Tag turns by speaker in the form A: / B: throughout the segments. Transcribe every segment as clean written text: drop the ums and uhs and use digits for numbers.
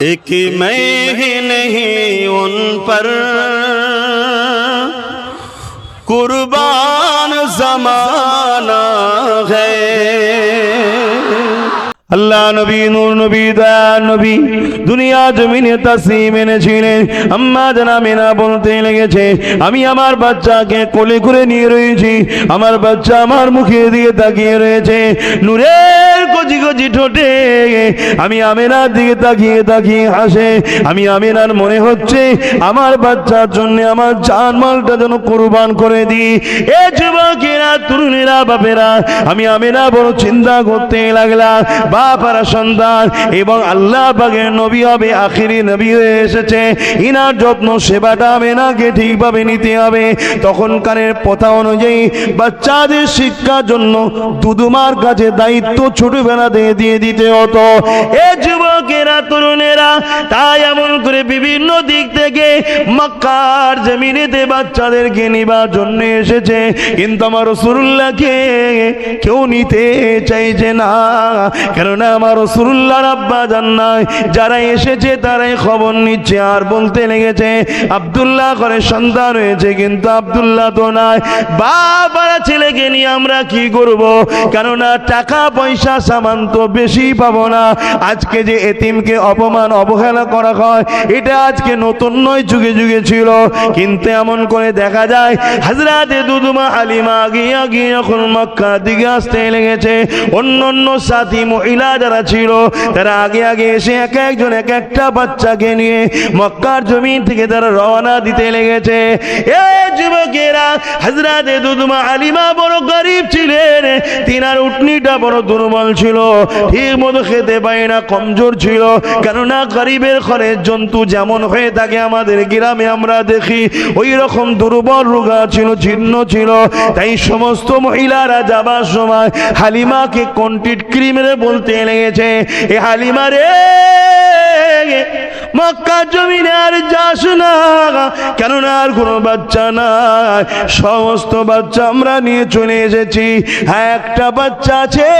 A: एक मैं ही नहीं उन पर कुर्बान ज़माना है। আল্লাহ নবী নূর নবী দয়ার নবী দুনিয়া জমিনে তাসলিম এনেছিলেন। আম্মা জান আমিনা বলতে লেগেছে, আমি আমার বাচ্চাকে কোলে করে নিয়ে রয়েছি, আমার বাচ্চা আমার মুখের দিকে তাকিয়ে রয়েছে, নূরের কচি কচি ঠোঁটে আমি আমিনার দিকে তাকিয়ে তাকিয়ে হাসে। আমি আমিনার মনে হচ্ছে আমার বাচ্চার জন্য আমার জানমালটা যেন কুরবান করে দিই। এ যুবকেরা, তরুণেরা, বাপেরা, আমি আমিনা বড় চিন্তা করতে লাগলাম। বাপারা সন্তান এবং আল্লাহ পাকের নবী হবে, আখিরি নবী হয়ে এসেছে, ইনার যত্ন সেবাটা আমিনাকে ঠিকভাবে নিতে হবে। তখনকারের প্রথা অনুযায়ী বাচ্চাদের শিক্ষার জন্য দুদুমার কাছে দায়িত্ব ছোটবেলা দিয়ে দিতে হতো। এ যুবকেরা, তরুণেরা, তাই এমন করে বিভিন্ন দিক থেকে মক্কার জমিনেতে বাচ্চাদেরকে নিবার জন্য এসেছে, কিন্তু আমার রাসূলুল্লাহকে কেউ নিতে চাইছে না। কেননা আমার রাসূলুল্লাহর আব্বা জান নাই, যারা এসেছে তারাই খবর নিচ্ছে আর বলতে লেগেছে আব্দুল্লাহ করে সন্তান হয়েছে, কিন্তু আব্দুল্লাহ তো নাই। বাবারা ছেলেকে নিয়ে আমরা কি করব? কেননা টাকা পয়সা সামান তো বেশি পাবো না। আজকে যে এতিমকে অপমান অবহেলা করা হয়, এটা আজকে নতুন নয়, যুগে যুগে ছিল। কিন্তু এমন করে দেখা যায় হযরতে দুদুমা হালিমা গিয়ে যখন মক্কা দিকে আসতে লেগেছে, অন্য সাথী মহিলা যারা ছিল তারা আগে এসে এক একজন এক একটা বাচ্চাকে নিয়ে মক্কার জমিন থেকে তারা রওনা দিতে লেগেছে। এই যুবকেরা, হযরতে দুদুমা হালিমা বড় গরিব ছিলেন, তিনার উটনিটা বড় দুর্বল ছিল, ঠিক মতো খেতে পায় না, কমজোর ছিল। কেননা গরিবের ঘরের জন্তু যেমন হয়ে থাকে আমাদের গ্রামে আমরা দেখি, ওই রকম দুর্বল রোগা ছিল, জীর্ণ ছিল। তাই সমস্ত মহিলারা যাবার সময় হালিমাকে কন্টিট ক্রিমের বলতে লেগেছে, এ হালিমা রে, মক্কা জমিনে আর যাস না, কেননা আর কোনো বাচ্চা নাই, সমস্ত বাচ্চা আমরা নিয়ে চলে এসেছি। হ্যাঁ, একটা বাচ্চা আছে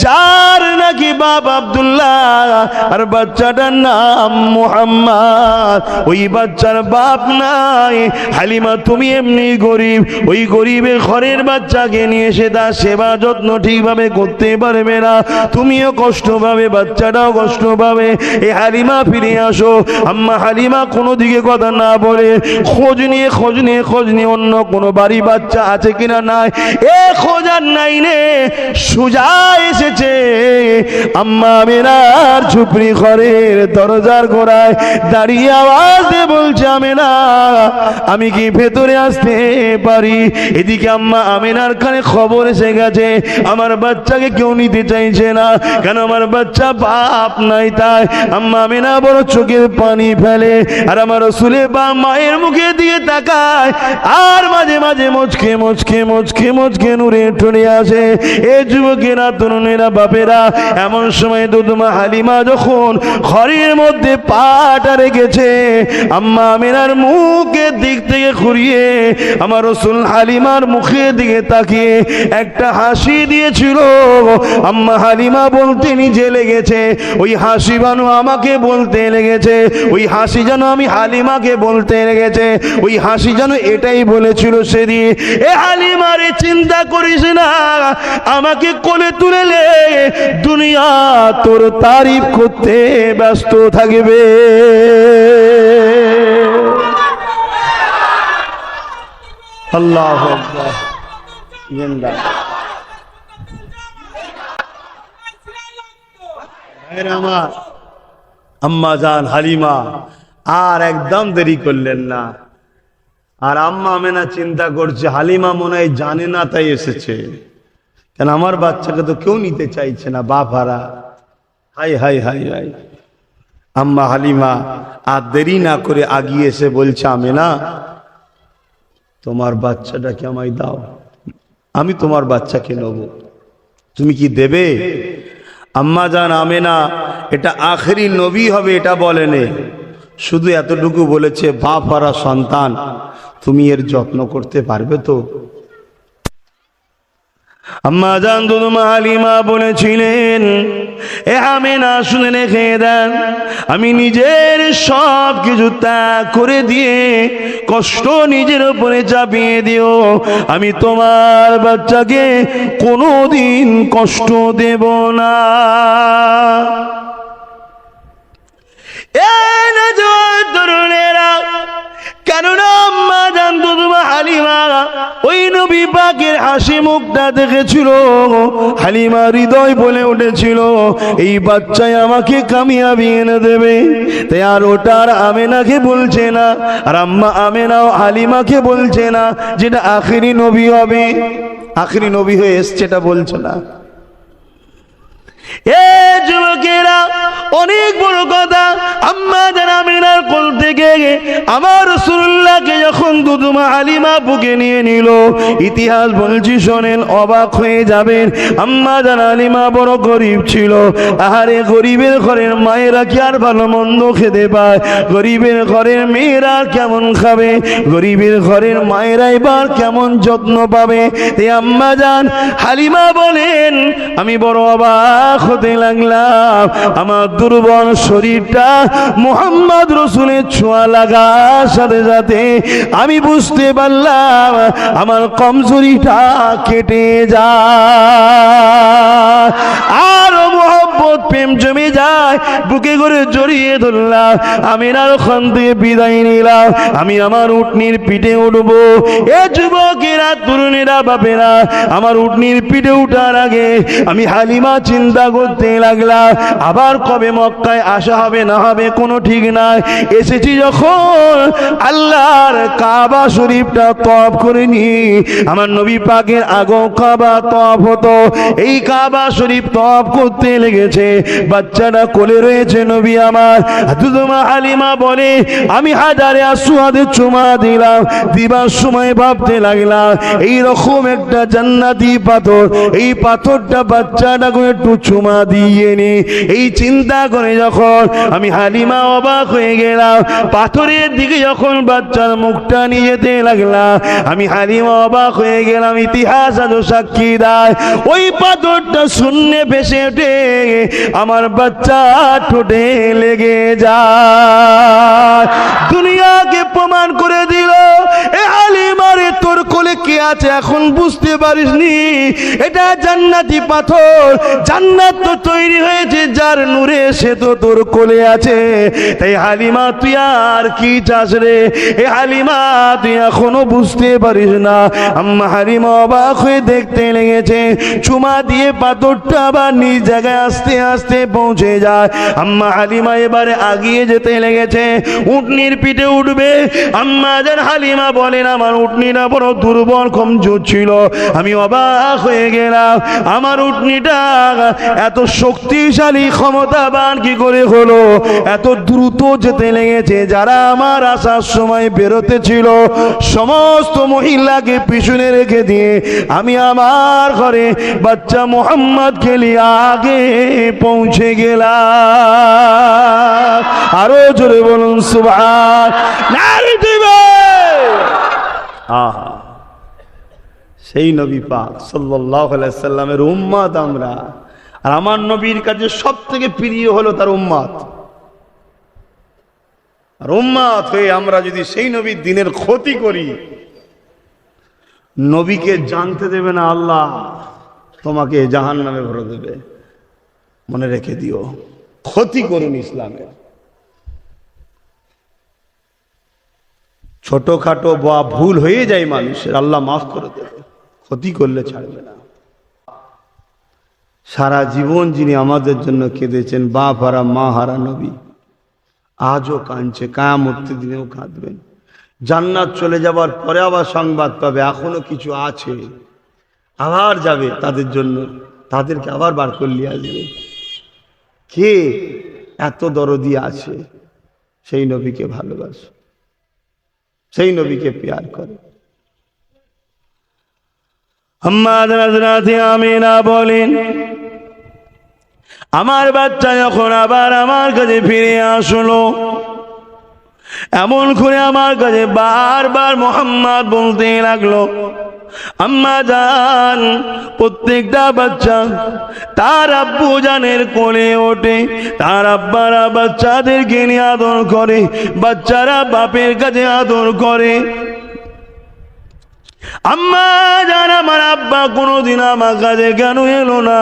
A: যার নাকি বাপ আব্দুল্লাহ আর বাচ্চাটার নাম মুহাম্মদ, ওই বাচ্চার বাপ নাই। হালিমা, তুমি এমনি গরিব, ওই গরিবের ঘরের বাচ্চাকে নিয়ে এসে তার সেবা যত্ন ঠিকভাবে করতে পারবে না, তুমিও কষ্ট পাবে, বাচ্চাটাও কষ্ট পাবে। এ হালিমা ফিরে আসো। আম্মা হালিমা কোনো দিকে কথা না বলে খোঁজ নিয়ে অন্য কোনো বাড়ি বাচ্চা আছে কিনা নাই, এ খোঁজ আর নাই নে, সুজা এসেছে আম্মা আমিনার ঝুপড়ি ঘরের দরজার গোড়ায় দাঁড়িয়ে আওয়াজ দিয়ে বলছে, আমিনা, আমি কি ভেতরে আসতে পারি? এদিকে আম্মা আমিনার কানে খবর এসে গেছে আমার বাচ্চাকে কেউ নিতে চাইছে না, কেন আমার বাচ্চা বাপ নাই। তাই আম্মা আমিনা বড় চোখের পানি ফেলে, আর আমার রাসূলের বা মায়ের মুখে দিয়ে তাকায়, আর মাঝে মাঝে মুচকে নূরে ঠরে আসে। এ যুবকেরা, তরুণেরা, বাপেরা, এমন সময় দুদুমা হালিমা যখন ঘরের মধ্যে পাটা রেখেছে, আম্মা আমিনার মুখের দিক থেকে ঘুরিয়ে আমার রাসূল হালিমার মুখের দিকে তাকিয়ে একটা হাসি দিয়েছিল। আম্মা হালিমা বলতে নিজে লেগেছে, ওই হাসি বানু আমাকে বলতে লেগেছে, ওই হাসি যেন আমি হালিমাকে বলতে লেগেছে, ওই হাসি যেন এটাই বলেছিল সেদিন, এ হালিমা রে, চিন্তা করিস না, আমাকে কোলে তুলে লে, দুনিয়া তোর তারিফ করতে ব্যস্ত থাকবে। আল্লাহু আকবার। জিন্দা আমার আম্মা জান হালিমা আর একদম দেরি করলেন না। আর আম্মা আমিনা চিন্তা করছে, হালিমা মনে হয় জানে না তাই এসেছে, কেন আমার বাচ্চাকে তো কেউ নিতে চাইছে না, বাপারা। হাই হাই হাই হাই। আম্মা হালিমা আর দেরি না করে আগিয়ে এসে বলছে, আমিনা, তোমার বাচ্চাটাকে আমায় দাও, আমি তোমার বাচ্চাকে নেব, তুমি কি দেবে? আম্মা জান আমিনা এটা আখেরি নবী হবে এটা বলেনি, শুধু এতটুকু বলেছে, বাপ হারা সন্তান, তুমি এর যত্ন করতে পারবে তো? আম্মা জান দুদুমা হালিমা বলেছিলেন, এ আমেনা শুনে রেখে দেন, আমি নিজের সব কিছু ত্যাগ করে দিয়ে কষ্ট নিজের উপরে চাপিয়ে দিও, আমি তোমার বাচ্চাকে কোনোদিন কষ্ট দেব না। তরুণেরা, কেননা আম্মা জান দুধমা হালিমা ওই নবী পাকের হাসি মুখটা দেখেছিল, হালিমা হৃদয় বলে উঠেছিল এই বাচ্চাই আমাকে কামিয়াবি এনে দেবে। তাই আর ওটার আমেনাকে বলছে না, আর আম্মা আমেনাও হালিমাকে বলছে না যেটা আখেরি নবী হবে, আখেরি নবী হয়ে এসছে এটা বলছে না। এ যুবকেরা, অনেক বড় কথা, আম্মা জান আমিনার কোল থেকে আমার রাসূলুল্লাহকে যখন দুধমা হালিমা বুকে নিয়ে নিল, ইতিহাস বলছি শোনেন, অবাক হয়ে যাবেন। আম্মা জান হালিমা বড় গরিব ছিল। আহারে, গরিবের ঘরের মায়েরা কি আর ভালো মন্দ খেতে পায়? গরিবের ঘরের মেয়েরা কেমন খাবে? গরিবের ঘরের মায়েরা এবার কেমন যত্ন পাবে? এই আম্মা জান হালিমা বলেন, আমি বড় অবাক হতে লাগলাম। আমার দুর্বল শরীরটা মুহাম্মদ রাসূলের ছোঁয়া লাগার সাথে সাথে আমি বুঝতে পারলাম আমার কমজোরিটা কেটে যায়, আর মোহব্বত প্রেম জমে যায়, বুকে করে জড়িয়ে ধরলাম। আমি আর ওখান থেকে বিদায় নিলাম, আমি আমার উটনির পিঠে উঠবো। এ যুবকেরা, তরুণেরা, বাপেরা, আমার উটনির পিঠে উঠার আগে আমি হালিমা চিন্তা করতে লাগলাম, আবার কবে মক্কায় আসা হবে না হবে কোনো ঠিক নাই। এসেছি যখন, আল্লাহর কাবা শরীফটা তওয়াফ করে নি। আমার নবী পাকের আগেও কাবা তওয়াফ হতো, এই কাবা শরীফ তওয়াফ করতে লেগেছে, বাচ্চাটা কোলে রয়েছে নবী আমার। দুধমা হালিমা বলে, আমি হাজারে আসওয়াদে চুমা দিলাম, দিবার সময় ভাবতে লাগলাম এইরকম একটা জান্নাতি পাথর, এই পাথরটা বাচ্চাটা করে একটু চুমা দিয়ে নি। এই চিন্তা করে যখন আমি হালিমা অবাক হয়ে গেলাম, পাথরের দিকে যখন বাচ্চার মুখটা নিয়ে যেতে লাগলাম, আমি হালিমা অবাক হয়ে গেলাম। ইতিহাস আজও সাক্ষী দেয়, ওই পাথরটা শূন্যে ভেসে ওঠে, আমার বাচ্চা ঠোঁটে লেগে যায়। দুনিয়াকে প্রমাণ করে দিল, এ হালিমারে তোর কোলে কে আছে এখন বুঝতে পারিসনি? এটা জান্নাতি পাথর, জান্নাত তো তৈরি হয়েছে যার নূরে, সে তো তোর কোলে আছে। তাই হালিমা, তুই আর কি চাস রে? এ হালিমা, তুই এখনো বুঝতে পারিস না? আম্মা হালিমা অবাক হয়ে দেখতে লেগেছে, চুমা দিয়ে পাথরটা আবার নিজ জায়গায় আস্তে আস্তে পৌঁছে যায়। আম্মা হালিমা এবারে আগিয়ে যেতে লেগেছে, উটনির পিঠে উঠবে। আম্মা জান হালিমা বলেন, আমার উটনিটা বড় দুর্বল কমজোর ছিল। আমি অবাক হয়ে গেলাম, আমার উটনিটা এত শক্তিশালী ক্ষমতাবান কি করে হলো? এত দ্রুত যেতে লেগেছে, যারা আমার আসার সময় বেরোতে ছিল সমস্ত মহিলাকে পিছনে রেখে দিয়ে আমি আমার ঘরে বাচ্চা মোহাম্মদকে নিয়ে আগে পৌঁছে গেলাম। আরো জোরে বলুন সুবহানাল্লাহ। সেই নবী পাক সাল্লাল্লাহু আলাইহি সাল্লামের উম্মত আমরা, আর আমার নবীর কাছে সব থেকে প্রিয় হলো তার উম্মত। আর উম্মত হয়ে আমরা যদি সেই নবীর দিনের ক্ষতি করি, নবীকে জানতে দেবে না আল্লাহ, তোমাকে জাহান্নামে ভরে দেবে। মনে রেখে দিও, ক্ষতি করুন ইসলামের। ছোটখাটো বা ভুল হয়ে যায় মানুষের, আল্লাহ মাফ করে দেবে, ক্ষতি করলে ছাড়বে না। সারা জীবন যিনি আমাদের জন্য কেঁদেছেন, বাপ হারা মা হারা নবী, আজও কাঁদছে, কিয়ামতের দিনেও কাঁদবেন। জান্নাত চলে যাবার পরে আবার সংবাদ পাবে এখনো কিছু আছে, আবার যাবে তাদের জন্য, তাদেরকে আবার বার করলে আসবে। কে এত দরদি আছে? সেই নবীকে ভালোবাসে, সেই নবীকে প্যার করে। আম্মা হযরত আমিনা বলেন, আমার বাচ্চা যখন আবার আমার কাছে ফিরে আসলো, এমন করে আমার কাছে বারবার মোহাম্মদ বলতে লাগলো। আম্মা জান, প্রত্যেকটা বাচ্চা তার আব্বু জানের কোলে ওঠে, তার আব্বারা বাচ্চাদেরকে নিয়ে আদর করে, বাচ্চারা বাপের কাছে আদর করে। আম্মা জান, আমার আব্বা কোনোদিন আমার কাছে কেন এলো না,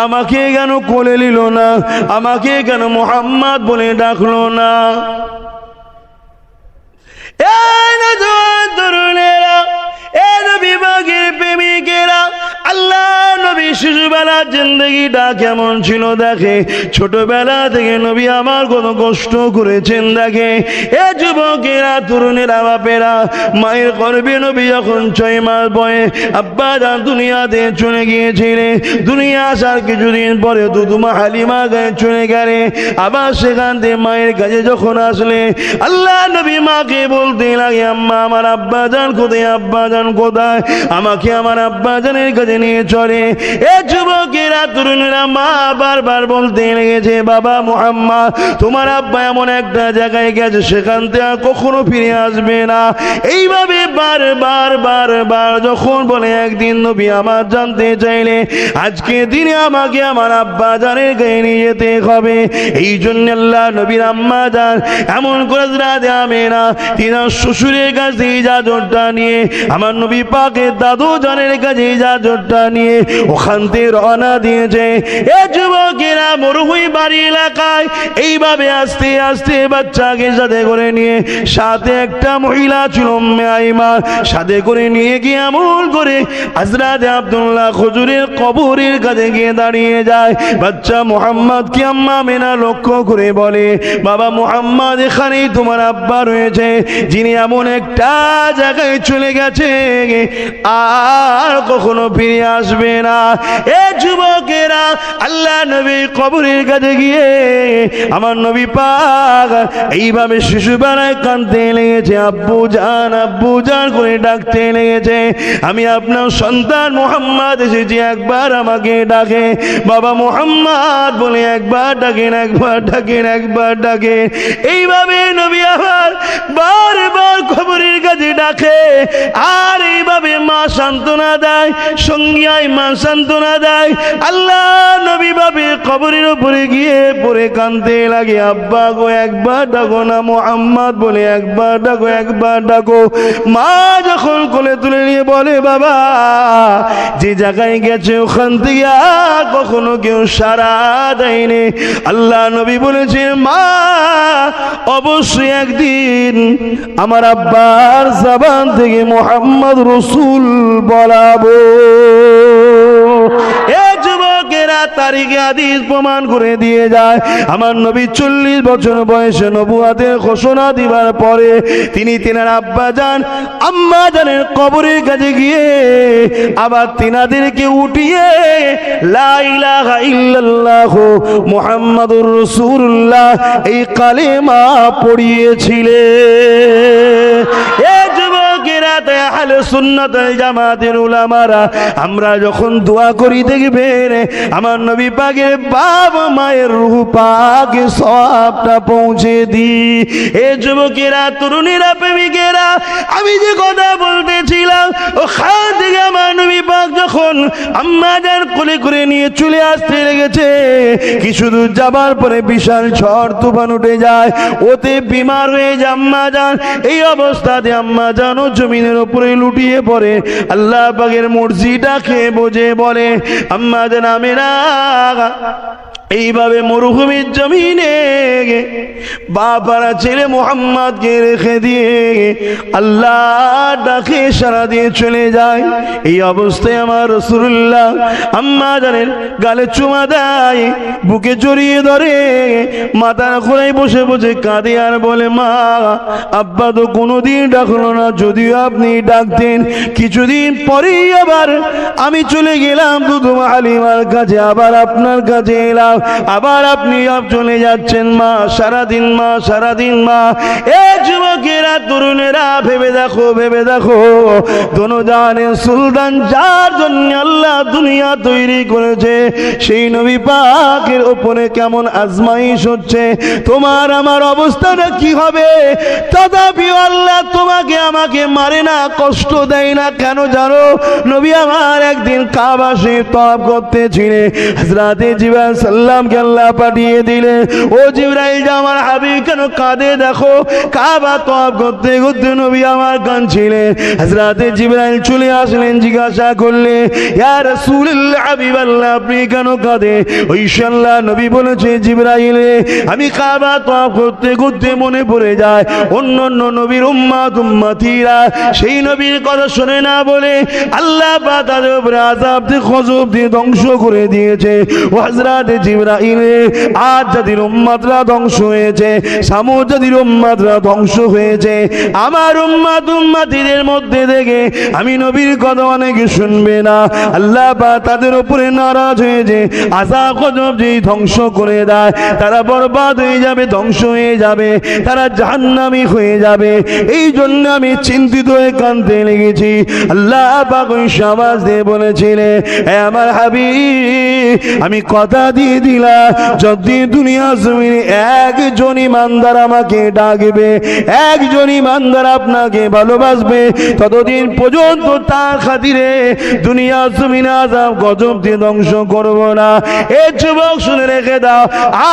A: আমাকে কেন কোলে নিল না, আমাকে কেন মোহাম্মদ বলে ডাকলো না? আল্লাহ নবী শিশুবেলার জিন্দগিটা কেমন ছিল দেখে, ছোটবেলা থেকে নবী আমার কত কষ্ট করেছেন দেখে। এ যুবকেরা, তরুণেরা, বাপেরা, মায়ের গর্ভে নবী যখন 6 মাস বয়ে আব্বা জান দুনিয়াতে চলে গিয়েছিলেন, দুনিয়া আসার কিছুদিন পরে দুধুমা হালিমা গায়ে চলে গেলে। আবার সেখান থেকে মায়ের কাছে যখন আসলে আল্লাহ নবী মাকে বলতে লাগে, আম্মা আমার আব্বা জান কোথায়, আব্বা জান কোথায়, আমাকে আমার আব্বা জানের কাছে নিয়ে চলে। এ যুবকেরা, তরুণেরা, মা বারবার বলতে লেগেছে, বাবা মুহাম্মদ, তোমার আব্বা এমন একটা জায়গায় গেছে সেখান থেকে আর কখনো ফিরে আসবে না। এইভাবে বারবার বারবার যখন বলে, একদিন নবী আমার জানতে চাইলে আজকে দিনে আমাকে আমার আব্বা জানের কাছে নিয়ে যেতে হবে। এই জন্য আল্লাহ নবীর আম্মা জান এমন করে রাতে আমেনা তিনার শ্বশুরের কাছে ইজাজতটা নিয়ে, আমার নবী পাকের দাদু জানের কাছে ইজাজতটা নিয়ে ওখান থেকে রওনা দিয়েছে। এ যুবকেরা, মরুভূমি বাড়ি এলাকায় এইভাবে আস্তে আস্তে বাচ্চাকে সাথে করে নিয়ে, সাথে একটা মহিলা ছিল উম্মে আইমান, সাথে করে নিয়ে গিয়ে এমন করে হযরত আব্দুল্লাহ হুজুরের কবরের কাছে গিয়ে দাঁড়িয়ে যায়। বাচ্চা মুহাম্মদকে আম্মা আমেনা লক্ষ্য করে বলে, বাবা মুহাম্মদ, এখানেই তোমার আব্বা রয়েছে, যিনি এমন একটা জায়গায় চলে গেছে আর কখনো ফিরে আসবে না। এ যুবকেরা, আল্লাহ নবী কবরের কাছে গিয়ে আমার নবী পাক এইভাবে শিশুবেলায় কাঁদতে লেগেছে, আব্বু জান করে ডাকতে লেগেছে, আমি আপনার সন্তান মুহাম্মদ এসেছি, একবার আমাকে ডাকে, বাবা মুহাম্মদ বলে একবার ডাকেন, একবার ডাকেন, একবার ডাকেন। এইভাবে নবী আবার বারবার কবরের কাছে ডাকে, আর এইভাবে মা সান্ত্বনা দেয়, সঙ্গী মা সান্ত্বনা দেয়। আল্লাহ নবী ভাবে কবরের উপরে গিয়ে পড়ে কাঁদতে লাগে, আব্বা গো একবার ডাকো না, মুহাম্মদ বলে একবার ডাকো, একবার ডাকো। মা যখন কোলে তুলে নিয়ে বলে, বাবা যে জায়গায় গেছে ওখান থেকে আর কখনো কেউ সাড়া দেয়নি। আল্লাহ নবী বলেছে, মা অবশ্যই একদিন আমার আব্বার জবান থেকে মুহাম্মদ রাসূল বলাবো। এ যুবকেরা, তারিখে হাদিস প্রমাণ করে দিয়ে যায়, আমার নবী 40 বছর বয়সে নবুয়াতের ঘোষণা দিবার পরে তিনি তিনার আব্বা জান আম্মা জানের কবরের কাছে গিয়ে আবার তিনাদেরকে উঠিয়ে লা ইলাহা ইল্লাল্লাহ মুহাম্মাদুর রাসূলুল্লাহ এই কালেমা পড়িয়েছিলেন। এ যুবকেরা, আহলে সুন্নাত ওয়াল জামাতের উলামারা আমরা যখন দোয়া করি দেখবেন আমার নবী পাকের বাবা মায়ের রূহ পাকে সওয়াবটা পৌঁছে দিই। এ যুবকেরা, তরুণীরা, প্রেমিকেরা, আমি যে কথা বলতেছিলাম ওখান থেকে আমার নবী পাক যখন আম্মা জান কোলে করে নিয়ে চলে আসতে লেগেছে, কিছু দূর যাবার পরে বিশাল ঝড় তুফান উঠে যায়, ওতে বিমার হয়ে যায় আম্মা জান। এই অবস্থাতে আম্মা জান ও জমিনের উপরে লুটিয়ে পড়ে, আল্লাহ পাকের মর্জিটা খেয়ে বোঝে বলে, আম্মা জান আমেনা এইভাবে মরুভূমির জমিনে বাপারা ছেলে মুহাম্মদকে রেখে দিয়ে আল্লাহ ডাকে সারা দিয়ে চলে যায়। এই অবস্থায় আমার রাসূলুল্লাহ আম্মা জানের গালে চুমা দেয়, বুকে জড়িয়ে ধরে, মাথার ঘোড়ায় বসে বসে কাঁদে আর বলে, মা আব্বা তো কোনোদিন ডাকলো না, যদিও আপনি ডাকতেন। কিছুদিন পরেই আবার আমি চলে গেলাম দুধুমা হালিমার কাছে, আবার আপনার কাছে এলাম, আবার আপনি চলে যাচ্ছেন মা, সারাদিন মা, সারাদিন মা। এ যুবকেরা, তরুণেরা, ভেবে দেখো দোনো জাহানের সুলতান যার জন্য আল্লাহ দুনিয়া তৈরি করেছে, সেই নবী পাকের উপরে কেমন আজমাইশ হচ্ছে, তোমার আমার অবস্থাটা কি হবে? তথাপিও আল্লাহ তোমাকে আমাকে মারে না, কষ্ট দেয় না। কেন জানো? নবী আমার একদিন কাবা শরীফ তওয়াফ করতেছিলেন, হযরতে জিবরাইল সাল্লামকে আল্লাহ পাঠিয়ে দিলেন, ও জিবরাইল, যে আমার হাবিব কেন কাঁদে দেখো। কাবা তওয়াফ করতে করতে নবী আমার কাঁদছিলেন। হযরতে জিবরাইল চলে আসলেন, জিজ্ঞাসা করলেন, ইয়া রাসূলুল্লাহ, হাবিবাল্লাহ, আপনি কেন কাঁদে? ইনশাআল্লাহ নবী বলেছে, জিবরাইল, আমি কাবা তওয়াফ করতে করতে মনে পড়ে যায় অন্য অন্য নবীর উম্মতিরা সেই নবীর কথা শুনে না বলে আল্লাহ পাক তাদের উপরে আযাব দিয়ে গজব দিয়ে ধ্বংস করে দিয়েছে। ও হযরতে জিবরাইল, আজ জাতির উম্মতরা ধ্বংস হয়েছে, সামুদ জাতির উম্মতরা ধ্বংস হয়েছে, আমার উম্মতিদের মধ্যে থেকে আমি নবীর কথা অনেকে শুনবে না। আল্লাহ পাক তাদের উপরে নারাজ হয়েছে, আযাব গজব দিয়ে ধ্বংস করে দেয়, তারা বরবাদ হয়ে যাবে, ধ্বংস হয়ে যাবে, তারা জাহান্নামী হয়ে যাবে। এই জন্য আমি চিন্তিত হয়ে কাঁদতে লেগেছি। আল্লাহ পাক ওই আওয়াজ দিয়ে বলেছিলেন, হে আমার হাবিব, আমি কথা দিয়ে দিলাম, যদি দুনিয়া জমিনে একজন ইমানদার আমাকে ডাকবে, একজন ইমানদার আপনাকে ভালোবাসবে, ততদিন পর্যন্ত তার খাতিরে দুনিয়া জমিনে আযাব গজব দিয়ে ধ্বংস করব না। এ যুবক, শুনে রেখে দাও,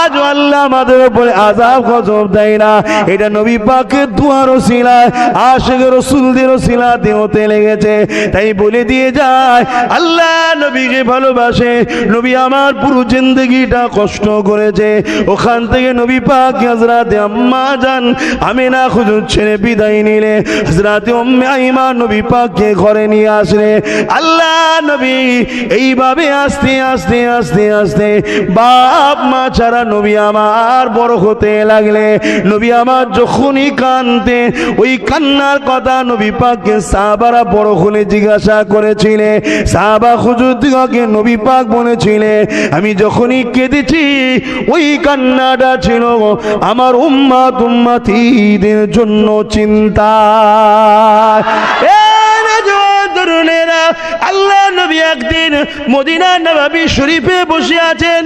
A: আজ আল্লাহ আমাদের উপরে আযাব গজব দেয় না, এটা নবী পাকের দুয়ার ওসিলায়, আশিকের রাসূলদের ওসিলাতে হতে লেগেছে। তাই বলে দিয়ে যায়, আল্লাহ নবীকে ভালোবাসে, নবী আমার পুরো জিন্দেগিটা কষ্ট করেছে, ওখান থেকে নবী পাক হযরতে আম্মা জান আমিনা হুজুর ছেড়ে বিদায় নিলে, হযরতে উম্মে আইমান নবী পাককে ঘরে নিয়ে আসলে। আল্লাহ নবী এইভাবে আস্তে আস্তে আস্তে আস্তে বাপ মা ছাড়া নবী আমার বড় হতে লাগলে। নবী আমার যখনই কাঁদতে, ওই কান্নার কথা নবী পাককে সাহাবারা বড় হলে জিজ্ঞাসা করেছিলেন, সাহাবা হুজুরদিগকে নবী পাক বলেছিলেন, আমি যখনই কেঁদেছি ওই কান্নাটা ছিল আমার উম্মতিদের জন্য চিন্তা। তরুণেরা, আল্লাহ নবী একদিন মদিনা নববী শরীফে বসে আছেন।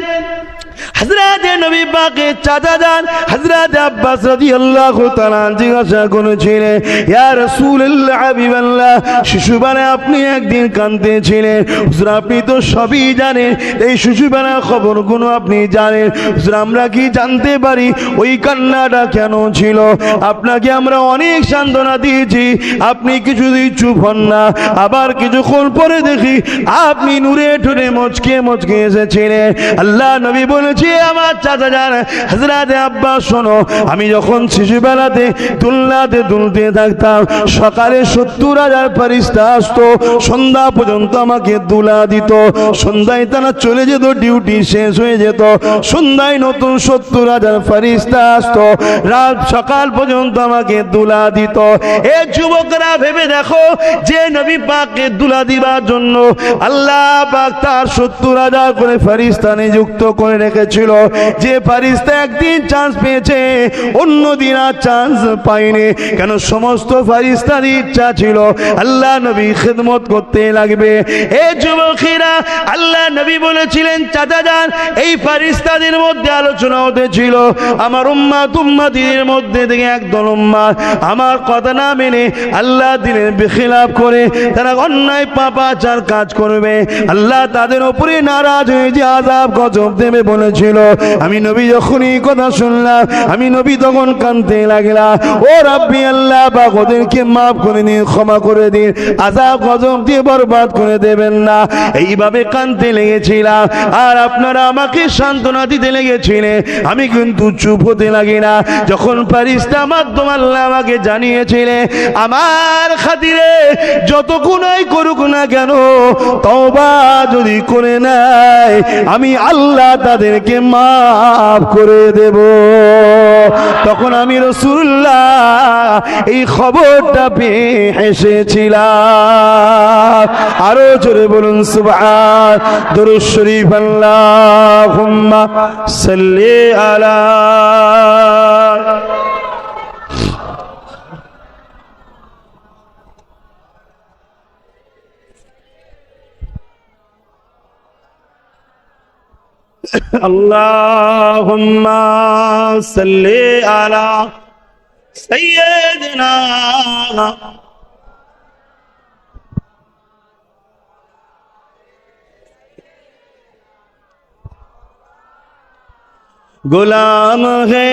A: হযরতে নবী পাকের চাচা যান হযরতে আব্বাস রাদিয়াল্লাহু তাআলা জিজ্ঞাসা করেছিলেন, ইয়া রাসূলুল্লাহ, হাবিবাল্লাহ, শিশুবেলায় আপনি একদিন কাঁদতেছিলেন, হুজুর আপনি তো সবই জানেন, এই শিশুবেলার খবরগুলো আপনি জানেন, হুজুর আমরা কি জানতে পারি ওই কান্নাটা কেন ছিল? আপনাকে আমরা অনেক সান্ত্বনা দিয়েছি, আপনি কিছুদিন চুপ হন না, আবার কিছুক্ষণ পরে দেখি আপনি নূরে ঠোঁটে মুচকে মুচকে এসেছিলেন। আল্লাহ নবী বলেছে, আমার চাচা যান হযরতে আব্বাস, শোনো, আমি যখন শিশুবেলাতে দুলনাতে দুলতে থাকতাম, সকালে 70,000 ফেরেশতা আসতো, সন্ধ্যা পর্যন্ত আমাকে দুলা দিত, সন্ধ্যায় তারা চলে যেত, ডিউটি শেষ হয়ে যেত, সন্ধ্যায় নতুন 70,000 ফেরেশতা আসতো, রাত সকাল পর্যন্ত আমাকে দুলা দিত। এ যুবকরা, ভেবে দেখো, যে নবী পাককে দুলা দিবার জন্য আল্লাহ পাক তার 70,000 করে ফেরেশতা নিযুক্ত করে রেখেছিল, যে ফেরেশতা একদিন চান্স পেয়েছে, অন্য দিন আর চান্স পায়নি। কেন? সমস্ত ফেরেশতার ইচ্ছা ছিল আল্লাহ নবী খিদমত করতে লাগবে। এই যুবকেরা, আল্লাহ নবী বলেছিলেন, চাচা যান, এই ফেরেশতাদের মধ্যে আলোচনা হতেছিল, আমার উম্মতিদের মধ্যে থেকে একদল উম্মত আমার কথা না মেনে আল্লাহ দিনের বিখিলাফ করে তারা অন্যায় পাপাচার কাজ করবে, আল্লাহ তাদের উপরে নারাজ হয়ে যে আযাব গজব দেবে বলেছিল। আমি নবী যখনই কথা শুনলাম, আমি নবী তখন কাঁদতে লাগলাম, ও রাব্বি আল্লাহ পাক ওদেরকে মাফ করে দিন, ক্ষমা করে দিন, আযাব গজব দিয়ে বরবাদ করে দেবেন না, এইভাবে কাঁদতে লেগেছিলাম। আর আপনারা আমাকে সান্ত্বনা দিতে লেগেছিলেন, আমি কিন্তু চুপ হতে লাগি না। যখন ফেরেশতা মাধ্যম আল্লাহ আমাকে জানিয়েছিলেন, আমার খাতিরে যত গুনাহ করুক না কেন, তওবা যদি করে নেয় আমি আল্লাহ তাদেরকে মাফ করে দেব। তখন আমি রাসূলুল্লাহ এই খবরটা পেয়ে হেসেছিলাম। আরো জোরে বলুন সুবহান। দরুদ শরীফ আল্লাহুম্মা সাল্লি আলা। আল্লাহুম্মা সাল্লি আলা সাইয়্যিদিনা गुलाम है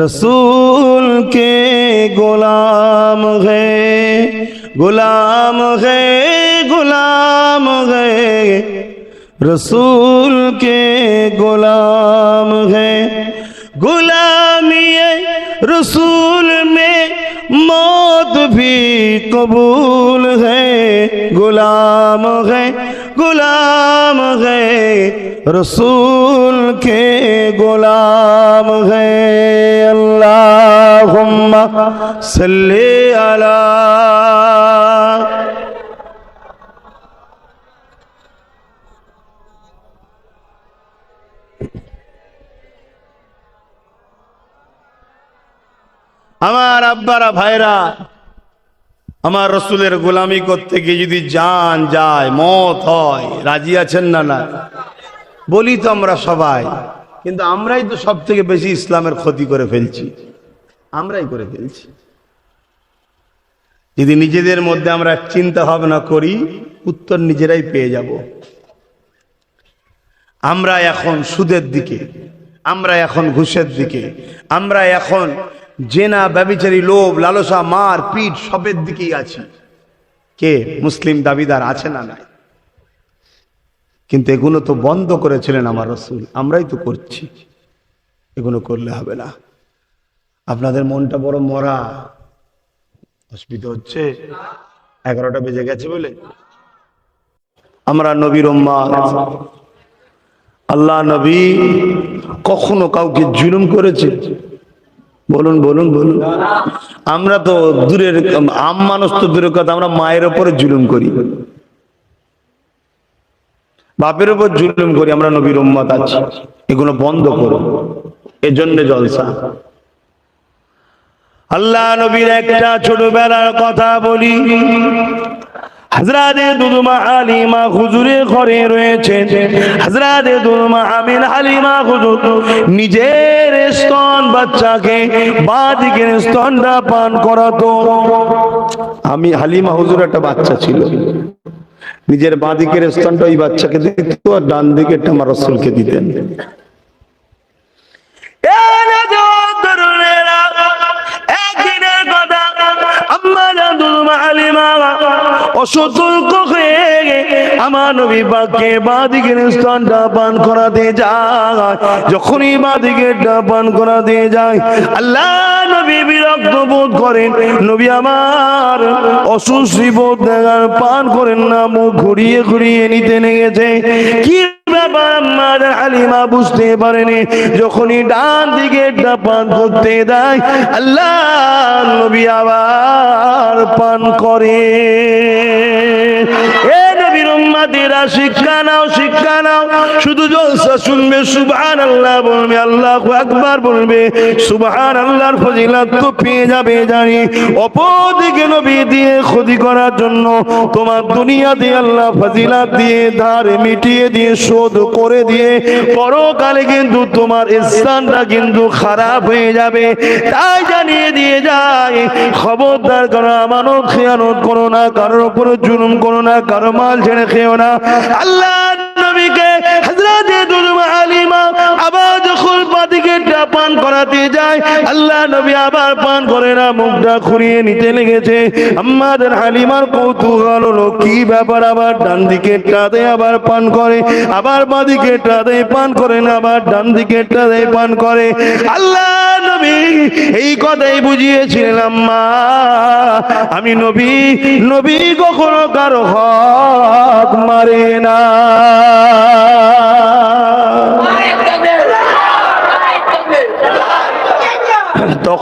A: रसूल के गुलाम है रसूल के गुलाम है। गुलामी रसूल में मौत भी कबूल है। गुलाम है रसूल के गुलाम है। अल्लाहुम्मा सल्ली अला। আমার আব্বারা ভাইরা, আমার রসুলের গোলামি করতে গিয়ে যদি জান যায়, মত হয়, রাজি আছেন না? না বলি তো আমরা সবাই, কিন্তু আমরাই তো সব থেকে বেশি ইসলামের ক্ষতি করে ফেলছি, আমরাই করে ফেলছি। যদি নিজেদের মধ্যে আমরা চিন্তা ভাবনা করি, উত্তর নিজেরাই পেয়ে যাব। আমরা এখন সুদের দিকে, আমরা এখন ঘুষের দিকে, আমরা এখন জেনা, ব্যভিচারী, লোভ, লালসা, মার পিট সবের দিকেই আছি। কে মুসলিম দাবিদার আছে না? নাই। কিন্তু এগুলো তো বন্ধ করেছিলেন আমার রসুল, আমরাই তো করছি। এগুলো করলে হবে না। আপনাদের মনটা বড় মরা, অসুবিধা হচ্ছে। 11টা বেজে গেছে বলে। আমরা নবীর উম্মত, আল্লাহ নবী কখনো কাউকে জুলুম করেছে? বলুন বলুন বলুন। আমরা তো দূরের আম মানুষ, তো দূরের কথা, আমরা মায়ের ওপরে জুলুম করি, বাপের উপর জুলুম করি। আমরা নবীর উম্মত আছি, এগুলো বন্ধ করো। এজন্য জলসা। আল্লাহ নবীর একটা ছোটবেলার কথা বলি। হযরতে দুদমা হালিমা হুজুরের ঘরে রয়েছেন। হযরতে দুদমা আমিন হালিমা হুজুর নিজের স্তন বাচ্চাকে বাঁ দিকের স্তনটা পান করাতো। আমি হালিমা হুজুর একটা বাচ্চা ছিল, নিজের বাঁ দিকের স্তনটা ওই বাচ্চাকে দিত, আর ডান দিকেরটা আমার রাসূলকে দিতেন। অসতর্ক হয়ে আমার নবী পাককে বাঁ দিকের স্তনটা পান করাতে যায়। যখনই বাঁ দিকেরটা পান করাতে যায়, আল্লাহ নবী বিরক্ত বোধ করেন। নবী আমার অসুস্থি বোধ দেখার পান করেন না, মুখ ঘুরিয়ে ঘুরিয়ে নিতে লেগেছে। কি ব্যাপার আমার হালিমা বুঝতে পারেনি। যখনই ডান দিকেরটা পান করতে দেয়, আল্লাহ নবী আবার পান করে। এ নবীর উম্মতেরা শিক্ষা নাও, শিক্ষা নাও। শুধু জলসা শুনবে, সুবহানাল্লাহ বলবে, আল্লাহু আকবার বলবে, সুবহানাল্লাহর ফজিলত তো পেয়ে যাবে জানি। অপরদিকে নবী দিয়ে ক্ষতি করার জন্য তোমার দুনিয়াতে আল্লাহ ফজিলত দিয়ে, ধার মিটিয়ে দিয়ে, শোধ করে দিয়ে, পরকালে কিন্তু তোমার স্থানটা কিন্তু খারাপ হয়ে যাবে। তাই জানিয়ে দিয়ে যায়, খবরদার করো, আমানত খেয়ানত করো না, কারোর উপর জুলুম করো না, কারো মাল ছেড়ে খেও না। আল্লাহ নবীকে হযরতে দুদমা হালিমা আবার যখন বাদিকেটা পান করাতে যায়, আল্লাহ নবী আবার পান করে না, মুখটা ঘুরিয়ে নিতে লেগেছে। আমাদের হালিমার কৌতূহল হলো, কি ব্যাপার, আবার ডান দিকেরটাতে আবার পান করে, আবার বাদিকেরটাতে পান করে না, আবার ডান দিকেরটাতে পান করে। আল্লাহ নবী এই কথাই বুঝিয়েছিলেন, আম্মা আমি নবী, নবী কখনো কারো হক মারে না।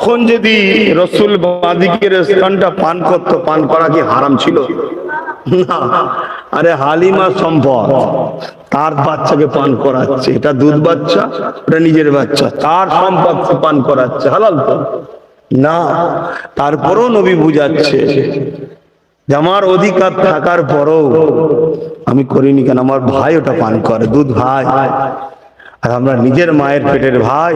A: তখন যদি রসুল বাদিকের স্থানটা পান করতো, পান করা কি হারাম ছিল? না। আরে হালিমা সম্পদ, তার বাচ্চাকে পান করাচ্ছে, এটা দুধ বাচ্চা, ওটা নিজের বাচ্চা, তার সম্পদকে পান করাচ্ছে, হালাল তো না। তারপরেও নবী বুঝাচ্ছে যে আমার অধিকার থাকার পরও আমি করিনি কেন, আমার ভাই ওটা পান করে, দুধ ভাই, আর আমরা নিজের মায়ের পেটের ভাই,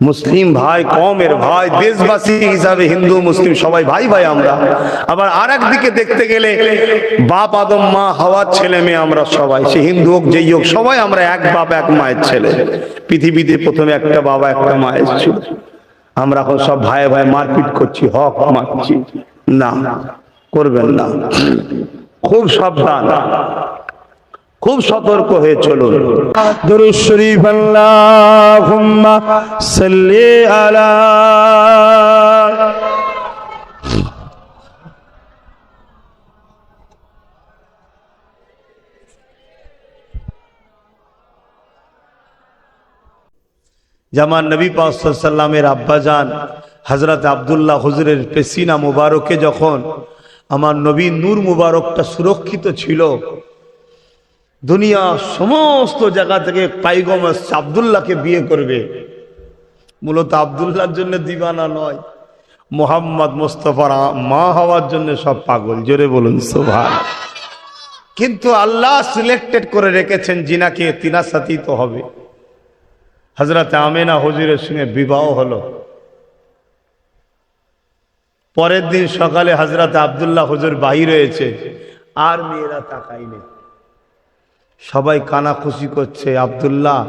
A: মুসলিম ভাই, কওমের ভাই, দেশবাসী হিসাবে হিন্দু মুসলিম সবাই ভাই ভাই আমরা। আবার আরেক দিকে দেখতে গেলে বাপ আদম, মা হাওয়ার ছেলে মেয়ে আমরা সবাই, সে হিন্দু হোক যেই হোক, সবাই আমরা এক বাপ এক মায়ের ছেলে। পৃথিবীতে প্রথমে একটা বাবা একটা মায়ের ছিল, আমরা এখন সব ভাই ভাই মারপিট করছি, হক মারছি, না, করবেন না। খুব সাবধান, খুব সতর্ক হয়ে চলুন। দুরূদ শরীফ আল্লাহুম্মা সাল্লি আলা। জামান নবী পাক সাল্লাল্লাহু আলাইহি ওয়াসাল্লামের আব্বাজান হযরত আব্দুল্লাহ হুজুরের পেশিনা মুবারকে যখন আমার নবীর নূর মুবারকটা সুরক্ষিত ছিল, দুনিয়া সমস্ত জায়গা থেকে পাইগম আব্দুল্লাহকে বিয়ে করবে। মূলত আব্দুল্লাহর জন্য দিবানা নয়, মোহাম্মদ মুস্তাফার মা হওয়ার জন্য সব পাগল। জোরে বলুন সুবহান। কিন্তু আল্লাহ সিলেক্টেড করে রেখেছেন জিনাকে, তিনার সাথেই তো হবে। হযরত আমেনা হুজুরের সঙ্গে বিবাহ হলো। পরের দিন সকালে হযরত আব্দুল্লাহ হুজুর বাহির হয়েছে, আর মেয়েরা তাকায়নি, সবাই কানাখুশি করছে, আব্দুল্লাহ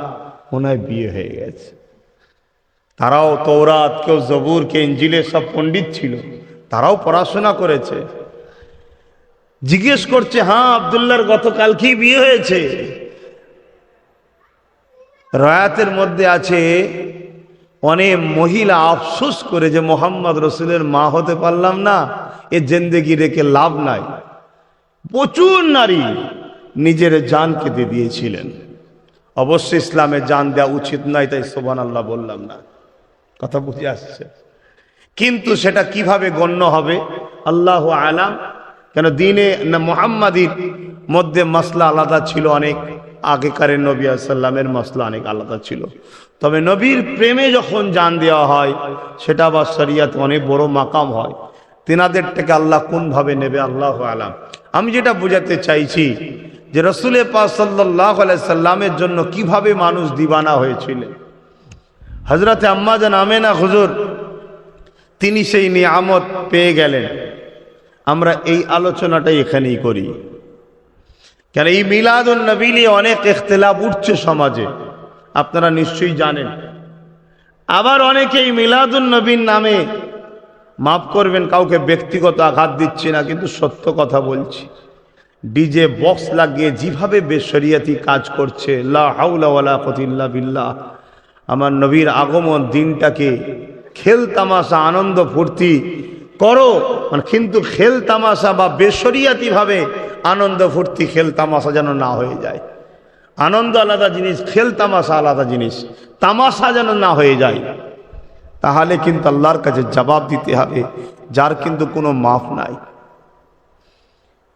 A: মনে হয় বিয়ে হয়ে গেছে। তারাও তৌরাত, কেউ জবুর, কে ইঞ্জিলের সব পণ্ডিত ছিল, তারাও পড়াশোনা করেছে। জিজ্ঞেস করছে, হ্যাঁ আব্দুল্লাহর গতকালকেই বিয়ে হয়েছে। রায়াতের মধ্যে আছে অনেক মহিলা আফসোস করে যে মোহাম্মদ রসুলের মা হতে পারলাম না, এ জিন্দেগি রেখে লাভ নাই। প্রচুর নারী নিজের জান কেটে দিয়েছিলেন। অবশ্যই ইসলামে জান দেওয়া উচিত নয়, তাই সুবহানাল্লাহ বললাম না, কথা বুঝে আসছে। কিন্তু সেটা কিভাবে গণ্য হবে আল্লাহু আলাম। কেন দিনে না মুহাম্মাদির মধ্যে মাসলা আলাদা ছিল, অনেক আগেকারের নবী সাল্লামের মাসলা অনেক আলাদা ছিল। তবে নবীর প্রেমে যখন জান দেওয়া হয় সেটা আবার শরিয়াতে অনেক বড় মাকাম হয়। তিনাদেরটাকে আল্লাহ কোনভাবে নেবে আল্লাহু আলাম। আমি যেটা বোঝাতে চাইছি যে রাসূল পাক সাল্লাল্লাহু আলাইহি সাল্লামের জন্য কিভাবে মানুষ দিওয়ানা হয়েছিলেন। হযরতে আম্মা জান আমেনা হুজুর তিনি সেই নিয়ামত পেয়ে গেলেন। আমরা এই আলোচনাটাই এখানেই করি, কেন এই মিলাদুন নবী নিয়ে অনেক ইখতিলাফ উঠছে সমাজে, আপনারা নিশ্চয়ই জানেন। আবার অনেকেই মিলাদুন নবীর নামে, মাফ করবেন কাউকে ব্যক্তিগত আঘাত দিচ্ছি না, কিন্তু সত্য কথা বলছি, ডিজে বক্স লাগিয়ে যেভাবে বেশরিয়াতি কাজ করছে, লা হাওলা ওয়ালা কুওয়াতা ইল্লা বিল্লাহ। আমার নবীর আগমন দিনটাকে খেল তামাশা আনন্দ ফুর্তি করো, মানে কিন্তু খেল তামাশা বা বেশরিয়াতি ভাবে আনন্দ ফুর্তি খেল তামাশা যেন না হয়ে যায়। আনন্দ আলাদা জিনিস, খেল তামাশা আলাদা জিনিস, তামাশা যেন না হয়ে যায়। তাহলে কিন্তু আল্লাহর কাছে জবাব দিতে হবে, যার কিন্তু কোনো মাফ নাই।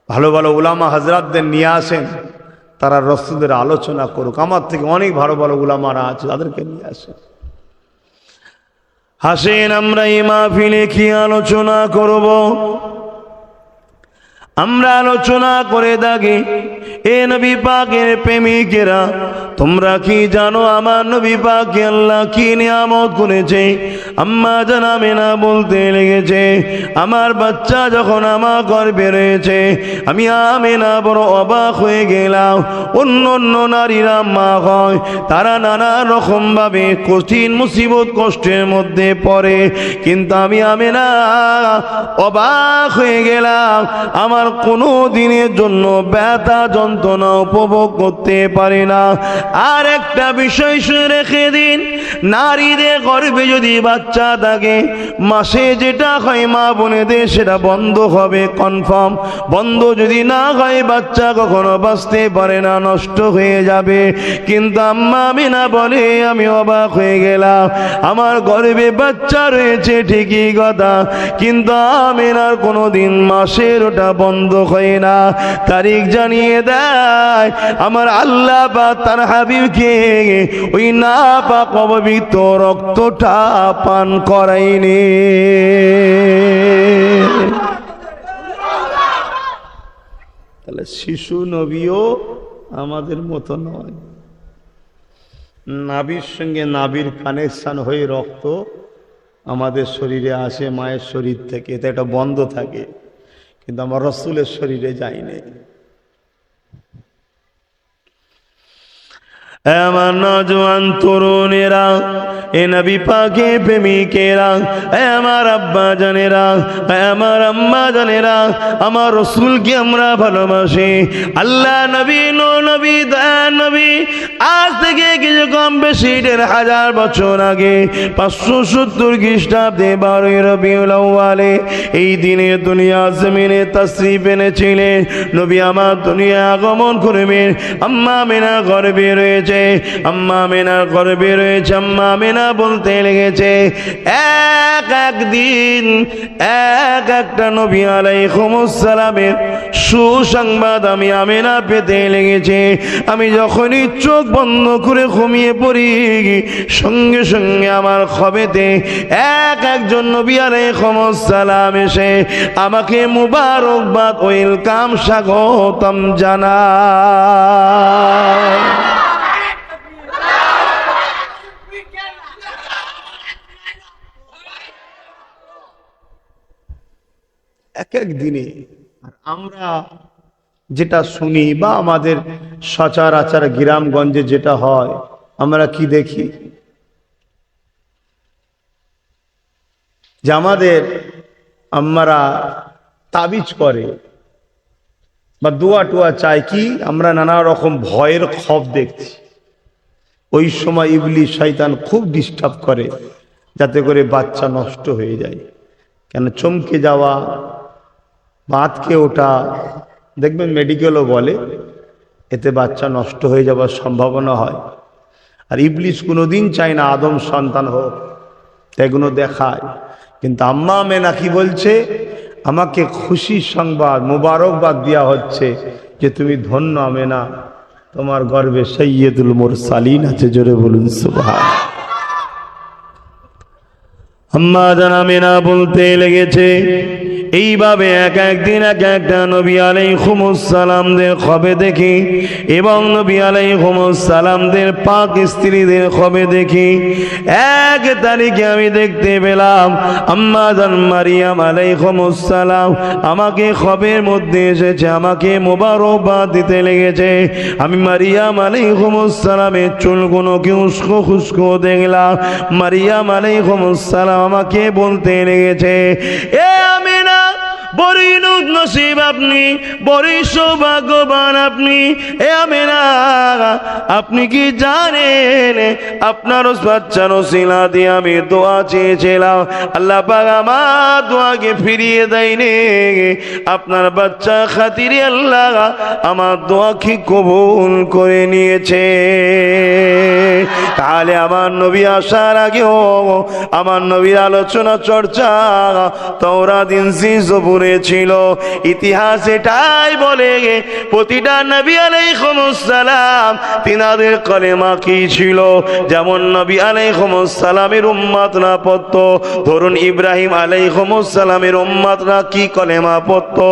A: ভালো ভালো উলামা হযরতদের নিয়ে আসেন, তারা রাসূলের আলোচনা করুক। আমার থেকে অনেক ভালো ভালো উলামারা আছে, তাদেরকে নিয়ে আসেন। হাসেন আমরা এই মাহফিলে কি আলোচনা করব? আমরা আলোচনা করে থাকি এ নবী পাকের প্রেমিকেরা, তোমরা কি জানো আমার নবী পাককে আল্লাহ কি নিয়ামত করেছে? আম্মা জান আমেনা বলতে লেগেছে, আমার বাচ্চা যখন আমার গর্ভে রয়েছে আমি আমেনা বড় অবাক হয়ে গেলাম। অন্য অন্য নারীরা মা হয়, তারা নানা রকম ভাবে কঠিন মুসিবত কষ্টের মধ্যে পড়ে, কিন্তু আমি আমেনা অবাক হয়ে গেলাম, আমার কোনো দিনের জন্য ব্যথা যন্ত্রণা উপভোগ করতে পারি না। আর একটা বিষয় শুনে রেখে দিন, নারীদের গর্ভে যদি বাচ্চা থাকে, মাসে যেটা হয় মা বোনেদের সেটা বন্ধ হবে কনফার্ম। বন্ধ যদি না হয় বাচ্চা কখনো বাঁচতে পারে না, নষ্ট হয়ে যাবে। কিন্তু আম্মা আমিনা বলে, আমি অবাক হয়ে গেলাম, আমার গর্ভে বাচ্চা রয়েছে ঠিকই কথা, কিন্তু আমিনার কোনোদিন মাসের ওটা বন্ধ হয় না। তারিখ জানিয়ে দেয় আমার আল্লাহ বা তার হাবিবকে ওই নাপাক অপবিত্র রক্তটা পান করাইনি। তাহলে শিশু নবীও আমাদের মতো নয়। নাভির সঙ্গে নাভির কানেকশন হয়ে রক্ত আমাদের শরীরে আসে মায়ের শরীর থেকে, এটা একটা বন্ধ থাকে, কিন্তু আমার রাসূলের শরীরে যায়নি। আমার নওজোয়ান তরুণেরা, এ নবী পাকে প্রেমিকেরা, আমার আব্বা জানেরা, আমার আম্মা জানেরা, আমার রাসূলকে আমরা ভালোবাসি। আল্লাহ নবী, নবী, দয়ার নবী আজ থেকে কিছু কম বেশি ১,৫০০ বছর আগে ৫৭০ খ্রিস্টাব্দে ১২ই রবিউল আউয়ালে এই দিনে দুনিয়া জমিনে তাশরীফ এনেছিলেন। নবী আমার দুনিয়া আগমন করবেন। আম্মা আমিনা গর্ভে রয়েছে, আম্মা আমিনার গর্ভে রয়েছে। আম্মা আমিনা বলতে লেগেছে, একদিন একটা নবী আলাইহিস সালামের সুসংবাদ আমি আমিনা পেতে লেগেছে। আমি যখনই চোখ বন্ধ করে ঘুমিয়ে পড়ি, সঙ্গে সঙ্গে আমার খবেতে একজন নবী আলাইহিস সালাম এসে আমাকে মুবারকবাদ, ওয়েলকাম, স্বাগতম জানায়। এক এক দিনে। আর আমরা যেটা শুনি বা আমাদের সচরাচর গ্রামগঞ্জে যেটা হয়, আমরা কি দেখি যে আমাদের আম্মারা তাবিজ করে বা দোয়া টোয়া চায় কি, আমরা নানা রকম ভয়ের খব দেখছি। ওই সময় ইবলিস শয়তান খুব ডিস্টার্ব করে যাতে করে বাচ্চা নষ্ট হয়ে যায়। কেন চমকে যাওয়া, বাতকে ওঠা, দেখবেন মেডিকেলও বলে এতে বাচ্চা নষ্ট হয়ে যাওয়ার সম্ভাবনা হয়। আর ইবলিস কোনোদিন চায় না আদম সন্তান হোক, এগুলো দেখায়। কিন্তু আম্মা আমিনা কি বলছে, আমাকে খুশি সংবাদ, মুবারকবাদ দেওয়া হচ্ছে যে তুমি ধন্য আমিনা, তোমার গর্ভে সাইয়্যিদুল মুরসালিন আছে। জোরে বলুন সুবহানাল্লাহ। আম্মা জান আমিনা বলতে লেগেছে, এইভাবে একদিন একটা নবী আলাইহিস সালামদের খবে দেখি এবং নবী আলাইহিস সালামদের পাক স্ত্রীদের খবে দেখি। এক তারিখে আমি দেখতে পেলাম আম্মা জান মারিয়াম আলাইহিস সালাম আমাকে খবের মধ্যে এসেছে, আমাকে মোবারকবাদ দিতে লেগেছে। আমি মারিয়াম আলাইহিস সালামের চুলগুলোকে উস্কো খুস্কো দেখলাম। মারিয়াম আলাইহিস সালাম আমাকে বলতে লেগেছে, এ আমিনা, বড়ই নসিব আপনি, বড়ই সৌভাগ্যবান আপনি। এ আমিনা, আপনি কি জানেন আপনার বাচ্চার ওসিলা দিয়ে আমি দোয়া চেয়েছিলাম, আল্লাহ পাক আমার দোয়াকে ফিরিয়ে দেয়নি। আপনার বাচ্চা খাতিরে আল্লাহ আমার দোয়াকে কবুল করে নিয়েছে। তাহলে আমার নবী আসার আগেও আমার নবীর আলোচনা চর্চা তাওরাত ইনজিল জবুরে ছিল। ইতিহাস এটাই বলে প্রতিটা নবী আলাইহিস সালাম তিনাদের কলেমা কি ছিল। যেমন নবী আলাইহিস সালামের উম্মতরা পড়তো, ধরুন ইব্রাহিম আলাইহিস সালামের উম্মতরা কি কলেমা পড়তো,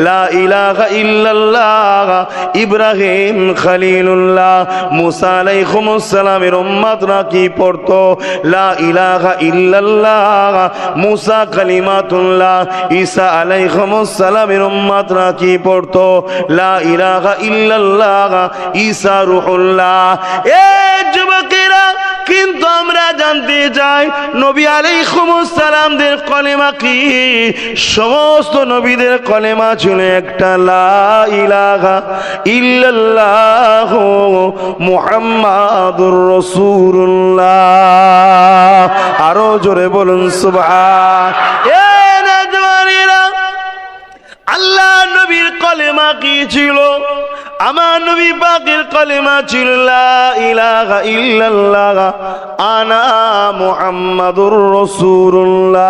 A: লা ইলাহা ইল্লাল্লাহ ইব্রাহিম খলিলুল্লাহ। মুসা আলাইহিস সালামের উম্মতরা কি পড়তো, লা ইলাহা ইল্লাল্লাহ মুসা কালিমাতুল্লাহ। ঈসা আলাইহিস সালামের উম্মতরা কি পড়তো, লা ইলাহা ইল্লাল্লাহ ঈসা রূহুল্লাহ। এ যুবকেরা, কিন্তু আমরা জানতে চাই নবী আলাইহিস সালামদের কলেমা কি? সমস্ত নবীদের কলেমা ছিল একটা, লা ইলাহা ইল্লাল্লাহ মুহাম্মাদুর রাসূলুল্লাহ। আরো জোরে বলুন সুবহান। এ নওজওয়ানেরা, আল্লাহ নবীর কলেমা কি ছিল? আমার নবী পাকের কলেমা ছিল লা ইলাহা ইল্লাল্লাহ আনা মুহাম্মাদুর রাসূলুল্লাহ।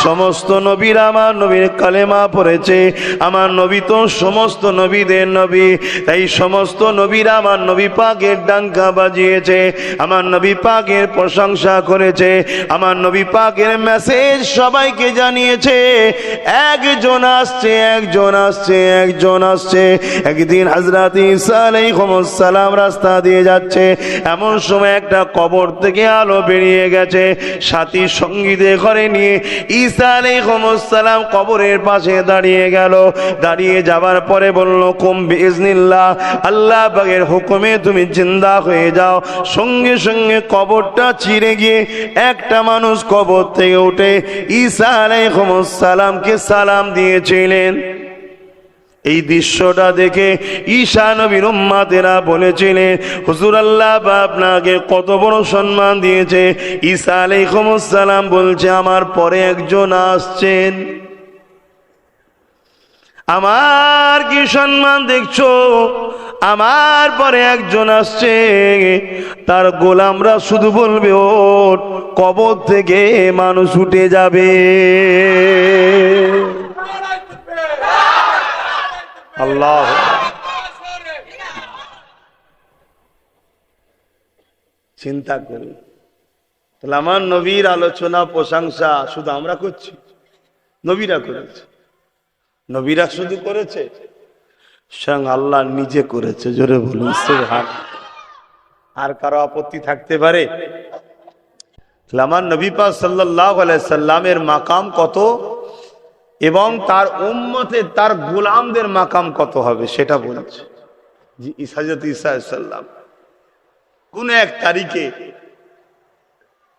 A: সমস্ত নবীরা আমার নবীর কলেমা পড়েছে। আমার নবী তো সমস্ত নবীদের নবী, তাই সমস্ত নবীরা আমার নবী পাকের ডাঙ্কা বাজিয়েছে, আমার নবী পাকের প্রশংসা করেছে, আমার নবী পাকের মেসেজ সবাইকে জানিয়েছে। একজন আসছে, একজন আসছে, একজন আসছে। একদিন হযরত ঈসা আলাইহিস সালাম রাস্তা দিয়ে যাচ্ছে, এমন সময় একটা কবর থেকে আলো বেরিয়ে গেছে। সাথী সঙ্গীদের ঘরে নিয়ে ঈসা আলাইহিস সালাম কবরের পাশে দাঁড়িয়ে গেল। দাঁড়িয়ে যাবার পরে বলল, কুম বিইজনিল্লাহ, আল্লাহ পাকের হুকুমে তুমি জিন্দা হয়ে যাও। সঙ্গে সঙ্গে কবরটা চিরে গিয়ে একটা মানুষ কবর থেকে উঠে ঈসা আলাইহিস সালামকে সালাম দিয়েছিলেন। এই দৃশ্যটা দেখে ঈসা নবীর উম্মতেরা বলেছিলেন, হুজুর আল্লাহ আপনাকে কত বড় সম্মান দিয়েছে। ঈসা আলাইহিস সালাম বলছে, আমার পরে একজন আসছেন, আমার কি সম্মান দেখছো? আমার পরে একজন আসছে, তার গোলামরা শুধু বলবে ওঠ, কবর থেকে মানুষ উঠে যাবে। আল্লাহ, চিন্তা করি তাহলে আমার নবীর আলোচনা প্রশংসা শুধু আমরা করছি? নবীরা করেছে। নবীরা শুধু করেছে? স্বয়ং আল্লাহ নিজে করেছে। জোরে বলুন সুবহান। আর কারো আপত্তি থাকতে পারে? আমার নবী পাক সাল্লাল্লাহু আলাইহি সাল্লামের মাকাম কত এবং তার উম্মতের, তার গোলামদের মাকাম কত হবে সেটা বলছে। জি, হযরত ঈসা আলাইহিস সালাম কোন এক তারিখে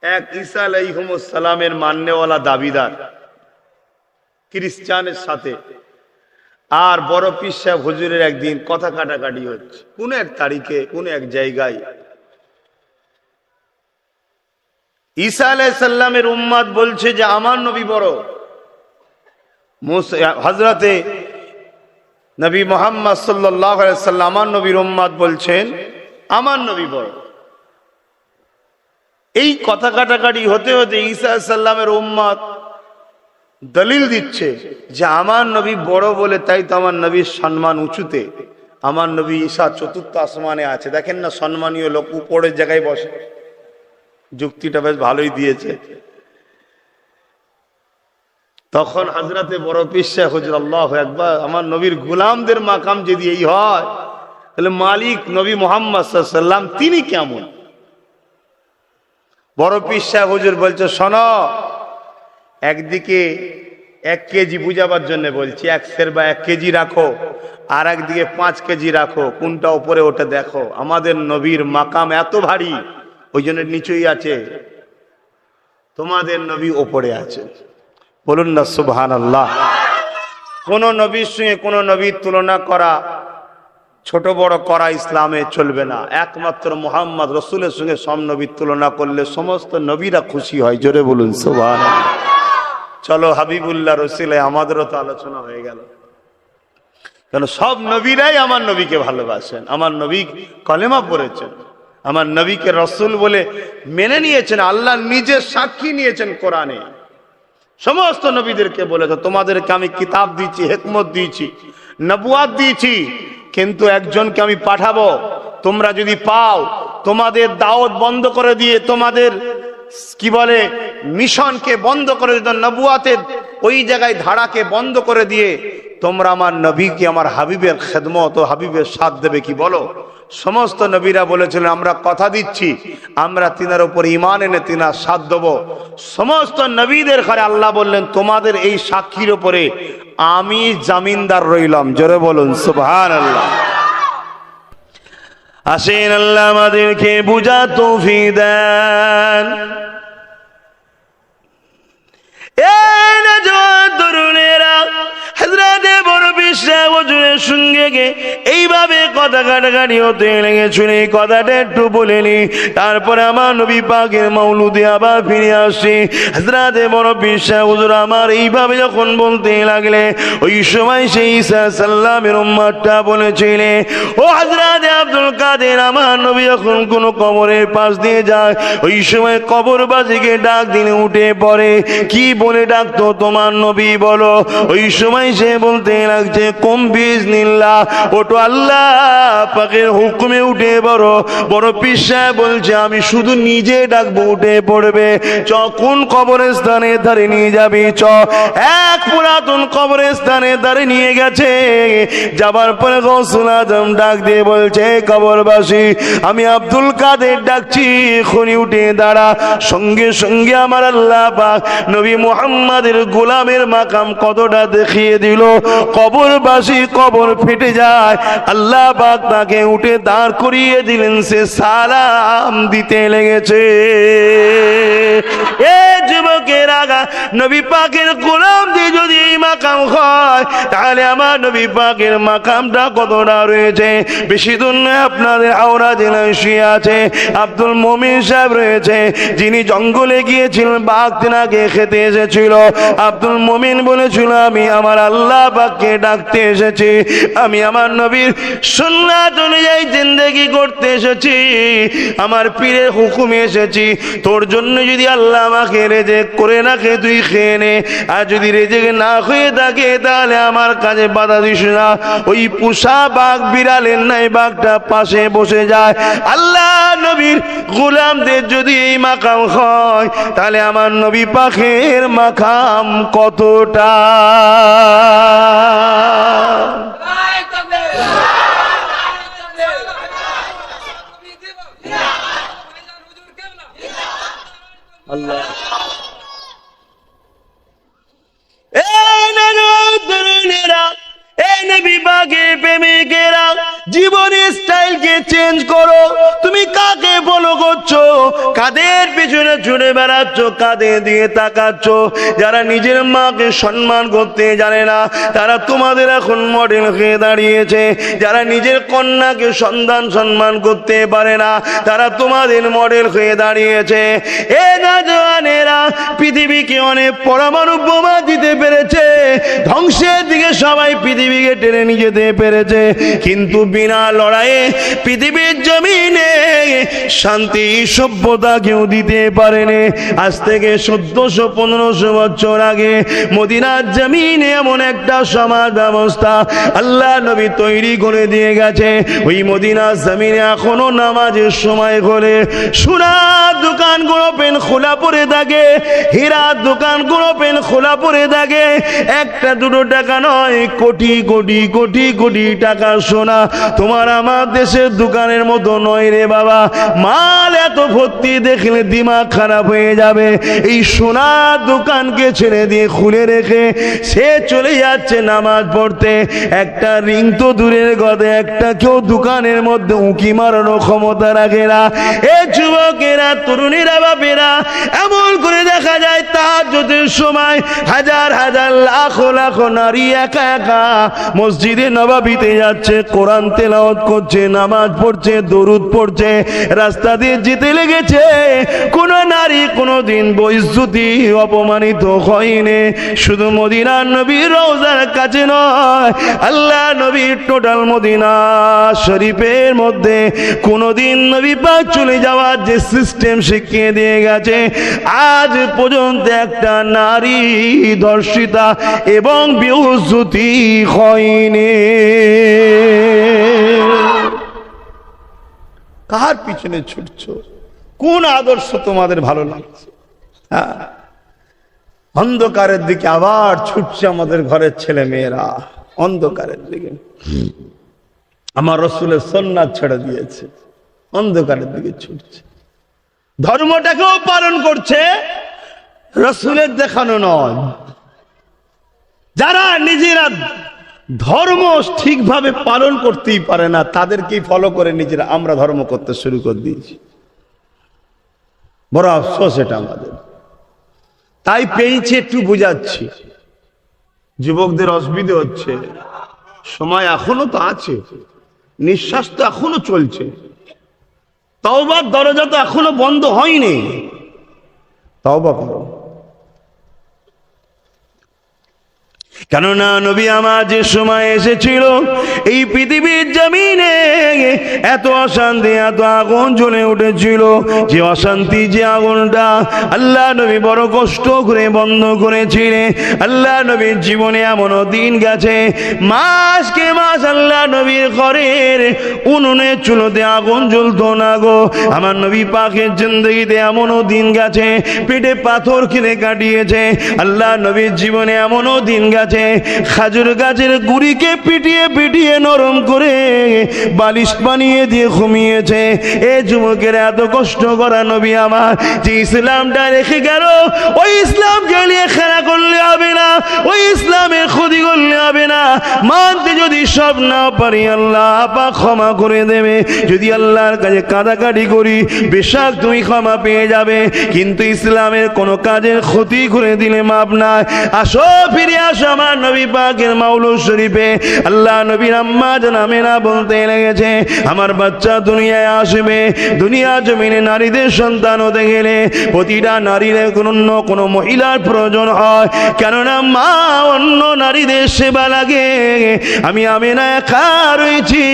A: এক ঈসা আলাইহিস সালামের মাননেওয়ালা দাবিদার খ্রিস্টানের সাথে আর বড় পীর সাহেব হুজুরের একদিন কথা কাটাকাটি হচ্ছে কোন এক তারিখে কোন এক জায়গায়। ঈসা আলাইহিস সালামের উম্মত বলছে যে আমার নবী বড়। হযরতে নবী মুহাম্মদ সাল্লাল্লাহু আলাইহি ওয়াসাল্লাম আমার নবীর উম্মত বলছেন আমার নবী বড়। এই কথা কাটাকাটি হতে হতে ঈসা আলাইহিস সালামের উম্মত দলিল দিচ্ছে যে আমার নবী বড় বলে তাই তো আমার নবীর সম্মান উঁচুতে। আমার নবী ঈসা চতুর্থ আসমানে আছে, দেখেন না, সম্মানীয় লোক উপরের জায়গায় বসে। যুক্তিটা বেশ ভালোই দিয়েছে। তখন হযরতে বড় পীর সাহেব হুজুর আল্লাহু আকবার, আমার নবীর গোলামদের মাকাম যদি এই হয় তাহলে মালিক নবী মুহাম্মদ সাল্লাল্লাহু আলাইহি ওয়াসাল্লাম তিনি কেমন? বড় পীর সাহেব হুজুর বলছে, শোনো, একদিকে 1 কেজি বুঝাবার জন্য বলছি, 1 সের বা 1 কেজি রাখো, আর একদিকে 5 কেজি রাখো, কোনটা উপরে ওটা দেখো। আমাদের নবীর মাকাম এত ভারী, ওই জন্য নিচেই আছে, তোমাদের নবী ওপরে আছে। বলুন না সুবহানাল্লাহ। কোন নবীর সঙ্গে কোন নবীর তুলনা করা, ছোট বড় করা ইসলামে চলবে না। একমাত্র মুহাম্মদ রাসূলের সঙ্গে সব নবীর তুলনা করলে সমস্ত নবীরা খুশি হয়। জোরে বলুন সুবহানাল্লাহ। চলো হাবিবুল্লাহ রসুলে আমাদেরও তো আলোচনা হয়ে গেল, কারণ সব নবীরাই আমার নবীকে ভালোবাসেন, আমার নবী কলেমা পড়েছেন, আমার নবীকে রসুল বলে মেনে নিয়েছেন। আল্লাহ নিজে সাক্ষী নিয়েছেন কোরআনে, সমস্ত নবীদেরকে বলেছে তোমাদেরকে আমি কিতাব দিয়েছি, হিকমত দিয়েছি, নবুয়াত দিয়েছি, কিন্তু একজনকে আমি পাঠাবো, তোমরা যদি পাও তোমাদের দাওয়াত বন্ধ করে দিয়ে, তোমাদের কি বলে মিশনকে বন্ধ করে দিত, নবুয়াতের ওই জায়গায় ধারাকে বন্ধ করে দিয়ে তোমরা আমার নবীকে, আমার হাবিবের খেদমত ও হাবিবের সাথ দেবে কি বলো? সমস্ত নবীরা বলেছিলেন আমরা কথা দিচ্ছি, আমরা তিনার উপর ঈমান এনে তিনার সাথ দেব। সমস্ত নবীদের ঘরে আল্লাহ বললেন তোমাদের এই সাক্ষীর উপরে আমি জামিনদার রইলাম। জোরে বলুন সুবহানাল্লাহ। আসেন আল্লাহ আমাদেরকে বুঝা তৌফিক দেন। এই নওজোয়ান তরুণেরা, হযরতে বড় পীর সাহেব হুজুরের সঙ্গে এইভাবে কথা কাটাকাটি হতে লেগেছিল। এই কথাটা একটু বলে নি, তারপরে আমার নবী পাকের মাওলুদে আবার ফিরে আসছে। হযরতে বড় পীর সাহেব হুজুর আমার এইভাবে যখন বলতে লাগলে, ওই সময় সেই ঈসা সাল্লামের উম্মতটা বলেছিলে, ও হযরতে আব্দুল কাদের, আমার নবী যখন কোনো কবরের পাশ দিয়ে যায়, ওই সময় কবরবাসীকে ডাক দিলে উঠে পড়ে। কি বলে ডাকতো তোমার নবী বলো? ওই সময় সে বলতে লাগছে, কুম বিইজনিল্লাহ, ওটো আল্লাহ পাকের হুকুমে উঠে বড় বড় পীর সাহেব বলছে, আমি শুধু নিজে ডাকবো, উঠে পড়বে। চ কোন কবরস্থানের ধারে নিয়ে যাবি? চ এক পুরাতন কবরস্থানের ধারে নিয়ে গেছে। যাবার পরে গৌসুল আজম ডাক দিয়ে বলছে, কবরবাসী, আমি আব্দুল কাদের ডাকছি, এখনই উঠে দাঁড়া। সঙ্গে সঙ্গে আমার আল্লাহ পাক নবী মুহাম্মাদের গোলামের মাকাম কতটা দেখিয়ে দিল। কবরবাসী কবর ফেটে যায়, আল্লাহ পাক তাকে উঠে দাঁড় করিয়ে দিলেন। সে সালাম দিতে লেগেছে। এ যুবকের আগা নবী পাকের গোলাম দিয়ে যদি এই মাকাম হয়, তাহলে আমার নবী পাকের মাকামটা কতটা রয়েছে। বেশি দূর নয়, আপনাদের হাওড়া জেলায় শুয়ে আছে আব্দুল মমিন সাহেব রয়েছে, যিনি জঙ্গলে গিয়েছিলেন, বাঘ তেনাকে খেতে এসেছিল। আব্দুল মমিন বলেছিল, আমি আমার আল্লাহ পাককে ডাকতে এসেছি, আমি আমার নবীর সুন্নাত অনুযায়ী জিন্দেগি করতে এসেছি, আমার পীরের হুকুমে এসেছি। তোর জন্য যদি আল্লাহ আমাকে রেজেক করে রাখে তুই খেয়ে নে, আর যদি রেজেক না হয়ে থাকে তাহলে আমার কাজে বাধা দিস না। ওই পুষা বাঘ বিড়ালের নাই বাঘটা পাশে বসে যায়। আল্লাহ নবীর গোলামদের যদি এই মাকাম হয়, তাহলে আমার নবী পাকের মাকাম কতটা। আল্লাহ জীবনের স্টাইলকে চেঞ্জ করো। তুমি কাকে ফলো করছো? কাদের পিছনে ছুটে বেড়াচ্ছ? কাদের দিয়ে তাকাচ্ছ? যারা নিজের মাকে সম্মান করতে জানে না, তারা তোমাদের এখন মডেল হয়ে দাঁড়িয়েছে। যারা নিজের কন্যাকে সন্তান সম্মান করতে পারে না, তারা তোমাদের মডেল হয়ে দাঁড়িয়েছে। এ নওজওয়ানেরা পৃথিবীকে অনেক পরমাণু বোমা দিতে পেরেছে, ধ্বংসের দিকে সবাই পৃথিবীকে টেনে নিয়ে যেতে পেরেছে, কিন্তু বিনা লড়াইয়ে পৃথিবীর জমিনে শান্তি সভ্যতা কেউ দিতে পারেনি। আজ থেকে 1400-1500 বছর আগে মদিনার জমিনে এমন একটা সমাজ ব্যবস্থা আল্লাহ নবী তৈরি করে দিয়ে গেছে। ওই মদিনার জমিনে এখনো নামাজের সময় করে সোনার দোকানগুলো পেন খোলা পড়ে থাকে, হীরার দোকানগুলো পেন খোলা পড়ে থাকে। একটা দুটো টাকা নয়, কোটি কোটি কোটি কোটি টাকা সোনা তোমার আমার দেশের দোকানের মতো নয় রে বাবা। মাল এত ভর্তি দেখলে দিমাগ খারাপ হয়ে যাবে। এই সোনার দোকানকে ছেড়ে দিয়ে খুলে রেখে সে চলে যাচ্ছে নামাজ পড়তে। একটা রিং তো দূরের কথা, একটা কেউ দোকানের মধ্যে উঁকি মারানোর ক্ষমতা রাখে না। এ যুবকেরা, তরুণীরা, বাপেরা, এমন করে দেখা যায় তাহাজ্জুদের সময় হাজার হাজার লাখ লাখ নারী একা একা মসজিদে নববীতে যাচ্ছে, কোরআন তেলাওয়াত করছে, নামাজ পড়ছে, দরুদ পড়ছে, রাস্তা দিয়ে যেতে লেগেছে। কোন নারী কোনদিন বেইজ্জতি অপমানিত হয়নি। শুধু মদিনার নবীর রওজার কাছে নয়, আল্লাহ নবীর টোটাল মদিনা শরীফের মধ্যে কোনদিন নবী পাক চলে যাওয়ার যে সিস্টেম শিখিয়ে দিয়ে গেছে, আজ পর্যন্ত একটা নারী ধর্ষিতা এবং বেইজ্জতি হয়নি। কার পিছনে ছুটছো? কোন আদর্শ তোমাদের ভালো লাগছে? অন্ধকারের দিকে আবার ছুটছে আমাদের ঘরের ছেলে মেয়েরা, অন্ধকারের দিকে। আমার রাসূলের সুন্নাত ছেড়ে দিয়েছে, অন্ধকারের দিকে ছুটছে। ধর্মটাকেও পালন করছে, রাসূলের দেখানো নয়। যারা নিজেরা ধর্ম ঠিকভাবে পালন করতেই পারে না, তাদেরকেই ফলো করে নিজেরা আমরা ধর্ম করতে শুরু করে দিয়েছি। বড় আফসোস এটা আমাদের। তাই পেয়েছি, একটু বুঝাচ্ছি, যুবকদের অসুবিধা হচ্ছে,
B: সময় এখনো তো আছে, নিঃশ্বাস তো এখনো চলছে, তওবার দরজা তো এখনো বন্ধ হয়নি। তওবা করো।
A: কেননা নবী আমার যে সময় এসেছিল এই পৃথিবীর জমিনে এত অশান্তি, এত আগুন জ্বলে উঠেছিল, যে অশান্তি, যে আগুনটা আল্লাহ নবী বড় কষ্ট করে বন্ধ করেছিলেন। আল্লাহ নবীর জীবনে এমনও দিন গেছে, মাসকে মাস আল্লাহ নবীর ঘরের উনুনে চুলোতে আগুন জ্বলতো না গো। আমার নবী পাকের জিন্দগিতে এমনও দিন গেছে পেটে পাথর কিনে কাটিয়েছে। আল্লাহ নবীর জীবনে এমনও দিন গেছে খাজুর গাছের গুড়িকে পিটিয়ে পিটিয়ে নরম করে বালিশ বানিয়ে দিয়ে ঘুমিয়েছে। এ যুবকের এত কষ্ট করা নবী আমার যে ইসলামটা রেখে গেল, ওই ইসলামকে নিয়ে খেলা করলে হবে না, ওই ইসলামের ক্ষতি করলে হবে না। মানতে যদি সব না পারি আল্লাহ পাক ক্ষমা করে দেবে। যদি আল্লাহর কাছে কাঁদাকাটি করি বেশক তুমি ক্ষমা পেয়ে যাবে, কিন্তু ইসলামের কোনো কাজের ক্ষতি করে দিলে মাপ নাই। আসো, ফিরে আসো আমার নবী পাকের মাওলুদ শরীফে। আল্লাহ নবীর আম্মা জান আমেনা বলতে লেগেছে, আমার বাচ্চা দুনিয়ায় আসবে। দুনিয়া জমিনে নারীদের সন্তান হতে গেলে প্রতিটা নারীর অন্য কোনো মহিলার প্রয়োজন হয়, কেননা মা অন্য নারীদের সেবা লাগে। আমি আমেনা একা রয়েছি,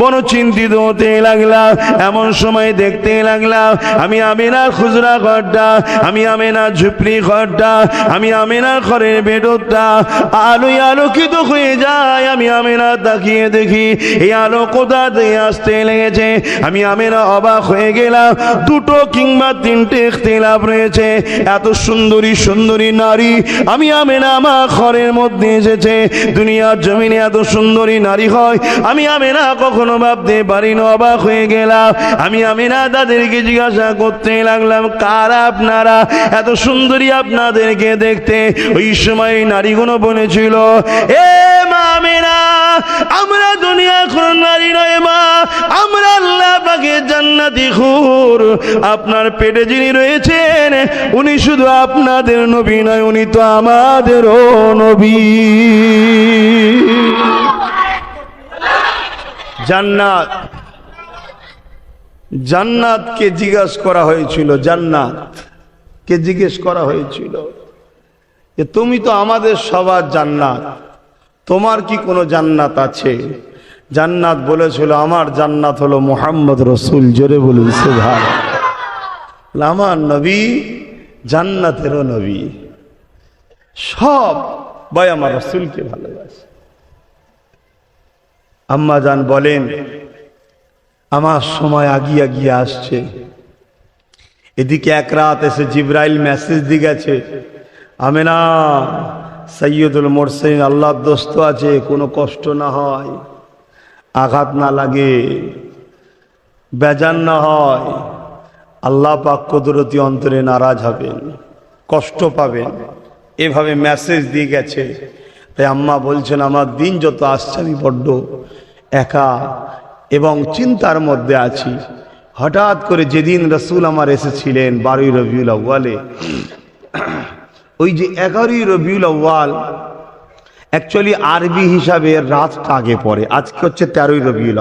A: বড় চিন্তিত হতে লাগলাম। এমন সময় দেখতে লাগলাম আমি আমেনার খুচরা ঘরটা, আমি আমেনার ঝুপড়ি ঘরটা, আমি আমেনার ঘরের ভেতরটা আলোয় আলোকিত হয়ে যায়। আমি আমেনা তাকিয়ে দেখি এই আলো কোথা থেকে আসতে লেগেছে। আমি আমেনা অবাক হয়ে গেলাম, দুটো কিংবা তিনটে ইখতিলাফ রয়েছে। এত সুন্দরী সুন্দরী নারী আমি আমেনা আমার ঘরের মধ্যে এসেছে। দুনিয়ার জমিনে এত সুন্দরী নারী হয় আমি আমেনা কখনো ভাবতে পারি না। অবাক হয়ে গেলাম। আমি আমেনা তাদেরকে জিজ্ঞাসা করতে লাগলাম, কারা আপনারা? এত সুন্দরী আপনাদেরকে দেখতে। ওই সময় নারীগুলো বলেছিল, এ মা আমেনা, আমরা দুনিয়ার কোন নারী নয় মা, আমরা আল্লাহ পাকের জান্নাতি হুর। আপনার পেটে যিনি রয়েছেন উনি শুধু আপনাদের নবী নয়, উনি তো আমাদেরও নবী।
B: জান্নাত, জান্নাতকে জিজ্ঞাসা করা হয়েছিল, জান্নাতকে জিজ্ঞেস করা হয়েছিল যে তুমি তো আমাদের সবার জান্নাত, তোমার কি কোনো জান্নাত আছে? জান্নাত বলেছিল, আমার জান্নাত হলো মুহাম্মদ রসুল। জোরে বলুন সুবহানাল্লাহ। আমার নবী জান্নাতেরও নবী। সব ভাই আমার রসুলকে ভালোবাসে। আম্মা জান বলেন, আমার সময় আগিয়ে আগিয়ে আসছে। এদিকে এক রাত এসে জিবরাইল মেসেজ দিয়ে গেছে, আমেনা সৈয়দুল মুরসালিন আল্লাহর দোস্ত আছে, কোনো কষ্ট না হয়, আঘাত না লাগে, বেজান না হয়। আল্লাহ পাক কুদরতি অন্তরে নারাজ হবেন, কষ্ট পাবেন, এভাবে মেসেজ দিয়ে গেছে। তাই আম্মা বলছেন, আমার দিন যত আসছে আমি বড্ড একা এবং চিন্তার মধ্যে আছি। হঠাৎ করে যেদিন রসুল আমার এসেছিলেন 12ই রবিউল আউয়ালে, ওই যে 11ই রবিউল আউয়াল অ্যাকচুয়ালি আরবি হিসাবে রাতটা আগে পড়ে। আজকে হচ্ছে 13ই রবিউল,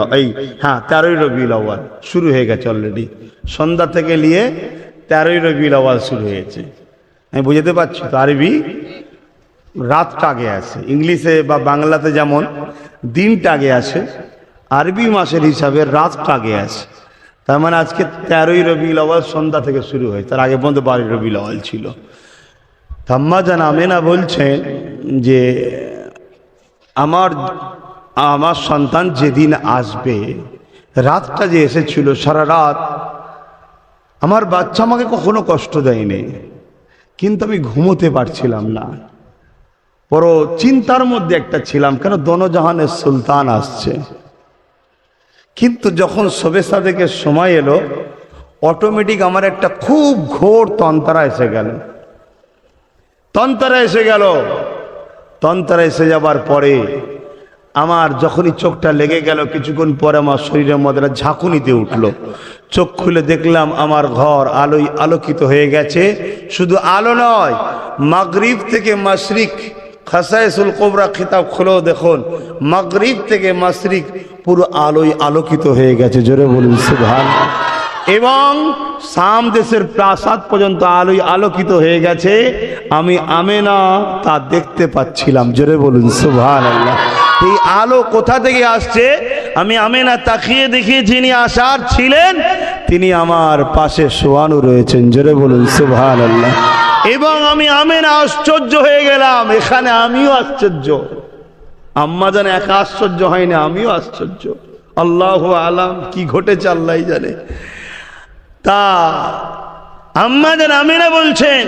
B: 13ই রবিউল আউয়াল শুরু হয়ে গেছে অলরেডি। সন্ধ্যা থেকে নিয়ে 13ই রবিউল আউয়াল শুরু হয়েছে। আমি বুঝতে পারছি তো, আরবি রাতটা আগে আসে। ইংলিশে বা বাংলাতে যেমন দিনটা আগে আসে, আরবি মাসের হিসাবে রাতটা আগে আসে। তার মানে আজকে 13ই রবিউল আউয়াল সন্ধ্যা থেকে শুরু হয়, তার আগে পর্যন্ত 12ই রবিউল আউয়াল ছিল। আম্মা জান আমেনা বলছেন যে আমার সন্তান যেদিন আসবে, রাতটা যে এসেছিল সারা রাত আমার বাচ্চা আমাকে কখনো কষ্ট দেয়নি, কিন্তু আমি ঘুমোতে পারছিলাম না, বড় চিন্তার মধ্যে একটা ছিলাম, কেন দোনোজাহানের সুলতান আসছে। কিন্তু যখন শবে সাদেকের সময় এলো, অটোমেটিক আমার একটা খুব ঘোর তন্ত্রা এসে গেল। তন্ত্রা এসে যাবার পরে আমার যখনই চোখটা লেগে গেল, কিছুক্ষণ পরে আমার শরীরের মধ্যে ঝাঁকুনিতে উঠলো। চোখ খুলে দেখলাম আমার ঘর আলোয় আলোকিত হয়ে গেছে। শুধু আলো নয়, মাগরিব থেকে মাশরিক খাসাইসুল কোবরা কিতাব খুলেও দেখুন, মাগরিব থেকে মাশরিক পুরো আলোয় আলোকিত হয়ে গেছে। জোরে বলুন সুবহানাল্লাহ। এবং শাম দেশের প্রাসাদ পর্যন্ত আলোয় আলোকিত হয়ে গেছে। আমি আমেনা তা দেখতে পাচ্ছিলাম। জোরে বলুন সুবহানাল্লাহ। এই আলো কোথা থেকে আসছে? আমি আমেনা তাকিয়ে দেখি যিনি আসার ছিলেন তিনি আমার পাশে শোয়ানো রয়েছেন। জোরে বলুন সুবহানাল্লাহ। এবং আমি আমেনা আশ্চর্য হয়ে গেলাম, এখানে আমিও আশ্চর্য। আম্মা যেন একা আশ্চর্য হয়নি, আমিও আশ্চর্য। আল্লাহু আলাম কি ঘটেছে আল্লাহই জানে। তা আম্মা যেন আমেনা বলছেন,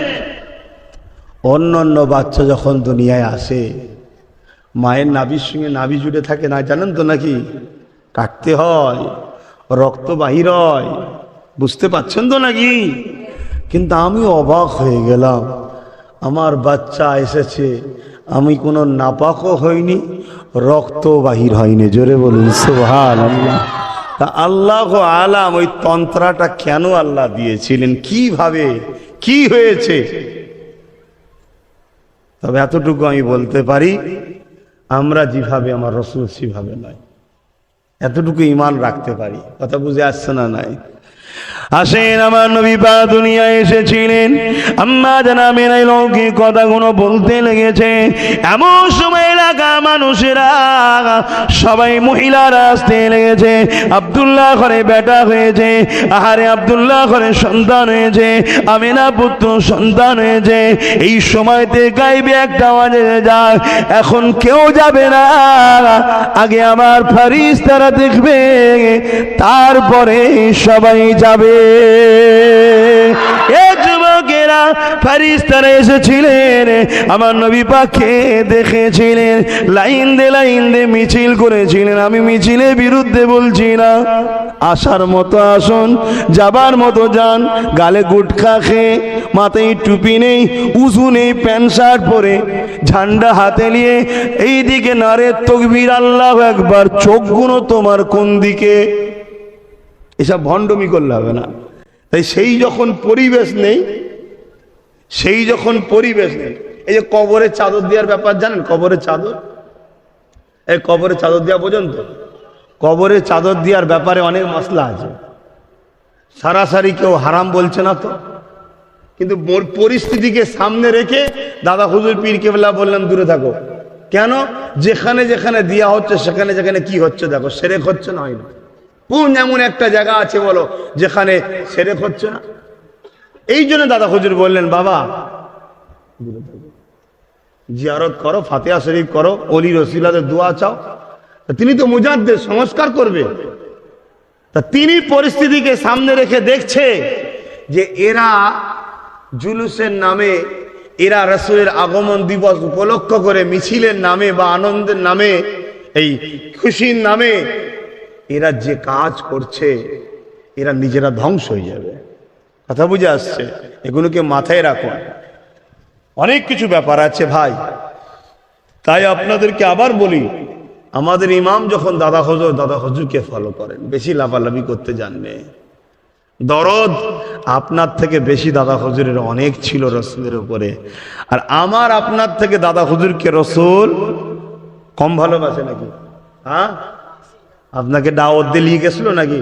B: অন্য অন্য বাচ্চা যখন দুনিয়ায় আসে মায়ের নাভির সঙ্গে নাভি জুড়ে থাকে না, জানেন তো নাকি? কাটতে হয়, রক্ত বাহির হয়, বুঝতে পারছেন তো নাকি? কিন্তু আমি অবাক হয়ে গেলাম, আমার বাচ্চা এসেছে, আমি কোনো নাপাকও হইনি, রক্ত বাহির হয়নি। জোরে বলুন সুবহানাল্লাহ। তা আল্লাহ আলাম ওই তন্ত্রাটা কেন আল্লাহ দিয়েছিলেন, কিভাবে কি হয়েছে। তবে এতটুকু আমি বলতে পারি, আমরা যেভাবে আমার রসুল সেভাবে নয়, এতটুকু ঈমান রাখতে পারি। কথা বুঝে আসছে না? নাই।
A: আসেন, আমার নবী পাক দুনিয়ায় এসেছিলেন, আম্মা জানাবেন এই লৌকিক কথাগুলো বলতে লেগেছে। এমন সময় এলাকা মানুষেরা সবাই মহিলারা আসতে লেগেছে। আব্দুল্লাহ ঘরে বেটা হয়েছে, আহারে আব্দুল্লাহ ঘরে সন্তান হয়েছে, আমিনা পুত্র সন্তান হয়েছে। এই সময়তে গাইবে একটা আওয়াজ যায়, এখন কেউ যাবে না, আগে আমার ফেরেশতারা দেখবে, তারপরে সবাই যাবে। যুবকেরা ফেরেশতারা এসেছিলেন, আমার নবী পাককে দেখেছিলেন, লাইন দে মিছিল করেছিলেন। আমি মিছিলের বিরুদ্ধে বলছি না, আসার মতো আসুন, যাবার মতো যান। গালে গুটখা খেয়ে, মাথায় টুপি নেই, উজু নেই, প্যান্ট শার্ট পরে, ঝান্ডা হাতে নিয়ে এইদিকে নারে তাকবীর, আল্লাহু আকবার। চোখগুলো তোমার কোন দিকে? এসব ভণ্ডমি করলে হবে না। তাই সেই যখন পরিবেশ নেই, এই যে কবরে চাদর দেওয়ার ব্যাপার জানেন? কবরে চাদর, এই কবরে চাদর দেওয়া পর্যন্ত, কবরে চাদর দেওয়ার ব্যাপারে অনেক মাসলা আছে। সারাসারি কেউ হারাম বলছে না তো, কিন্তু পরিস্থিতিকে সামনে রেখে দাদা হুজুর পীর কেবলা বললেন দূরে থাকো। কেন? যেখানে যেখানে দেওয়া হচ্ছে সেখানে যেখানে কি হচ্ছে দেখো, সেরেক হচ্ছে না, হয় না? কোন এমন একটা জায়গা আছে বলো যেখানে সেরেক হচ্ছে না? এই জন্য দাদা হুজুর বললেন, বাবা জিয়ারত করো, ফাতিহা শরীফ করো, ওলি রসিলাদের দোয়া চাও। তিনি তো মুজাদ্দিদ, সংস্কার করবে। তা তিনি পরিস্থিতিকে সামনে রেখে দেখছে যে এরা জুলুসের নামে, এরা রাসূলের আগমন দিবস উপলক্ষ করে মিছিলের নামে বা আনন্দের নামে, এই খুশির নামে এরা যে কাজ করছে, এরা নিজেরা ধ্বংস হয়ে যাবে। কথা বুঝে আসছে? এগুলোকে মাথায় রাখুন। অনেক কিছু ব্যাপার আছে ভাই। তাই আপনাদেরকে আবার বলি, আমাদের ইমাম যখন দাদা হুজুরকে ফলো করেন, বেশি লাফালাফি করতে জানবে। দরদ আপনার থেকে বেশি দাদা হুজুরের অনেক ছিল রসুলের উপরে, আর আমার আপনার থেকে দাদা হুজুরকে রসুল কম ভালোবাসে নাকি? হ্যাঁ, আপনাকে দাওয়াত দিয়ে নিয়ে গেছিল নাকি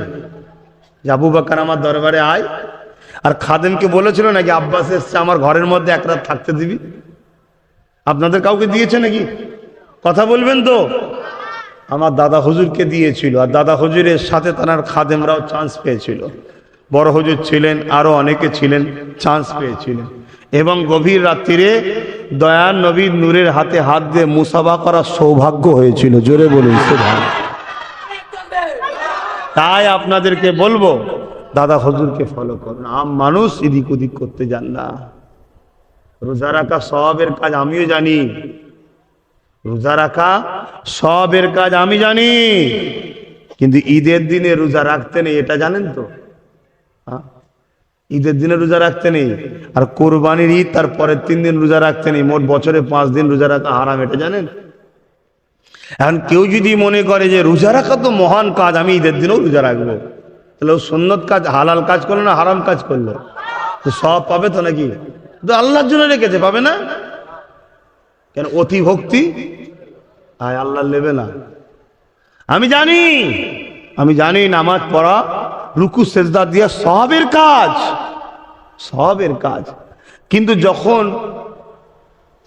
A: যে আবু বকর আমার দরবারে আয়? আর খাদেমকে বলেছিল নাকি আব্বাস এসছে আমার ঘরের মধ্যে এক রাত থাকতে দিবি? আপনাদের কাউকে দিয়েছে নাকি? কথা বলবেন তো। আমার দাদা হুজুরকে দিয়েছিল, আর দাদা হুজুরের সাথে তার খাদেমরাও চান্স পেয়েছিল। বড় হুজুর ছিলেন, আরো অনেকে ছিলেন, চান্স পেয়েছিলেন। এবং গভীর রাত্রিরে দয়ার নবীর নূরের হাতে হাত দিয়ে মুসাফা করার সৌভাগ্য হয়েছিল। জোরে বলুন সুবহানাল্লাহ। তাই আপনাদেরকে বলবো, দাদা হুজুরকে ফলো করুন। আম মানুষ এদিক ওদিক করতে যান না। রোজা রাখা সওয়াবের কাজ আমিও জানি, রোজা রাখা সওয়াবের কাজ আমি জানি, কিন্তু ঈদের দিনে রোজা রাখতে নেই, এটা জানেন তো? ঈদের দিনে রোজা রাখতে নেই, আর কোরবানির ঈদ তার পরের 3 দিন রোজা রাখতে নেই, মোট বছরে 5 দিন রোজা রাখা হারাম, এটা জানেন? এখন কেউ যদি মনে করে যে রোজা রাখা তো মহান কাজ, আমি ঈদের দিনেও রোজা রাখবো, তাহলে ও সুন্নত কাজ, হালাল কাজ করলো না হারাম কাজ করলো? তো সব পাবে তো নাকি? তো আল্লাহর জন্য রেখেছে, পাবে না?
B: কেন অতি ভক্তি আয় আল্লাহ নেবে না। আমি জানি নামাজ পড়া রুকু সেজদা দিয়া সওয়াবের কাজ, কিন্তু যখন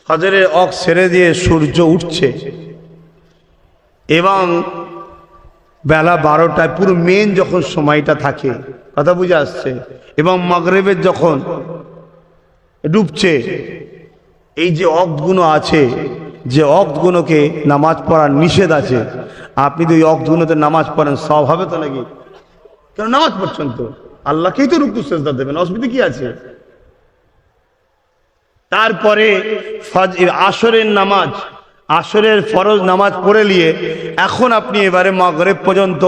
B: ফজরের ওয়াক্ত ছেড়ে দিয়ে সূর্য উঠছে এবং বেলা 12টায় পুরো মেন যখন সময়টা থাকে, কথা বুঝে আসছে, এবং মাগরিবের যখন ডুবছে, এই যে ওয়াক্তগুলো আছে, যে ওয়াক্তগুলোকে নামাজ পড়ার নিষেধ আছে, আপনি যদি ওই ওয়াক্তগুলোতে নামাজ পড়েন সওয়াব হবে তো নাকি? কেন নামাজ পড়ছেন তো, আল্লাহকেই তো রুকু সেজদা দেবেন, অসুবিধা কি আছে? তারপরে আসরের নামাজ, আসরের ফরজ নামাজ পড়ে নিয়ে এখন আপনি এবারে মাগরিব পর্যন্ত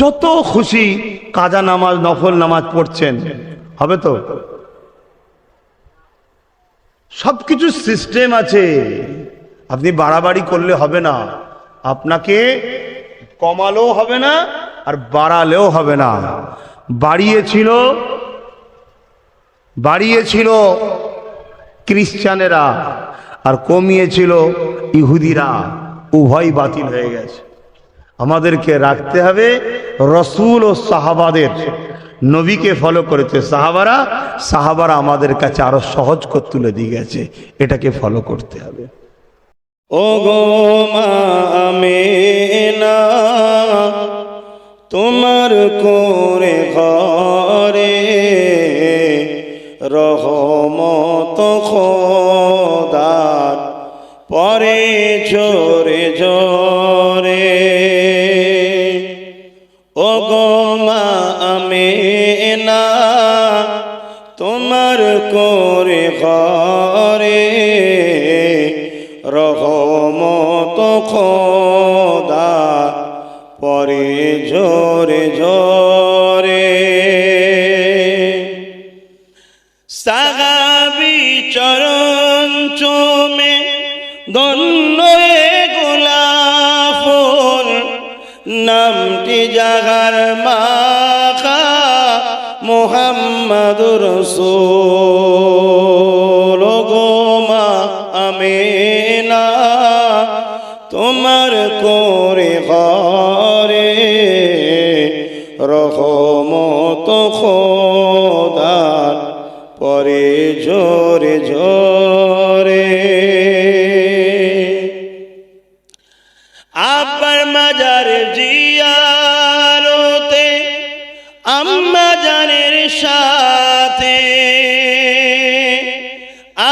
B: যত খুশি কাজা নামাজ, নফল নামাজ পড়ছেন, হবে তো? সবকিছু সিস্টেম আছে, আপনি বাড়াবাড়ি করলে হবে না, আপনাকে কমালেও হবে না আর বাড়ালেও হবে না। বাড়িয়েছিল খ্রিস্টানেরা আর কমিয়েছিল ইহুদিরা, উভয় বাতিল হয়ে গেছে। আমাদেরকে রাখতে হবে রসুল ও সাহাবাদের, নবীকে ফলো করেছে সাহাবারা আমাদের কাছে আরো সহজ করে তুলে দিয়ে গেছে, এটাকে ফলো করতে হবে।
A: ও গো মা আমিনা, তোমার কোরে ঘরে রহমত খোদার পরে ঝরে ঝরে। ও গো মা আমিনা, তোমার কোরে ঘরে রহমত খোদার পরে ঝরে ঝরে। সাহাবী চরণ চুমে ধন্য এ গোলাপ ফুল, নামটি যাহার মাখা মুহাম্মাদুর রাসূল। ও গো মা আমিনা, তোমার কোরে ঘরে রহমত খোদার পরে ঝরে ঝরে। আব্বার মাজার জিয়ারতে আম্মা জানের সাথে,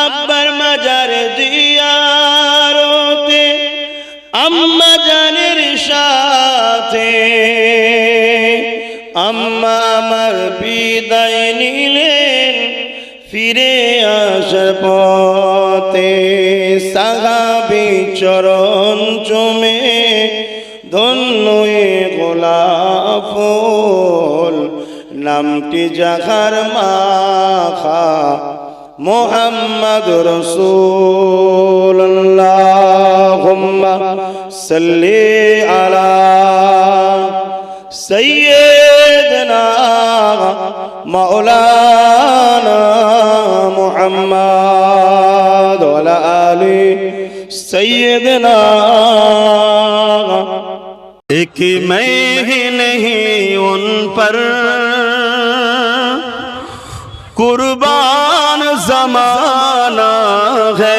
A: আব্বার মাজার জিয়ারতে আম্মা জানের সাথে, আম্মা আমার বিদায় নিলেন ফিরে আসার পথে। সাহাবী চরণ চুমে ধন্য এ গোলাপ ফুল, নামটি যাহার মাখা মুহাম্মাদুর রাসূলুল্লাহ। আল্লাহুম্মা সাল্লি আলা সাইয়্যিদিনা মাওলানা মুহাম্মদ ওয়া আলা আলি সাইয়্যিদিনা। एक मैं ही नहीं उन पर कुर्बान ज़माना है,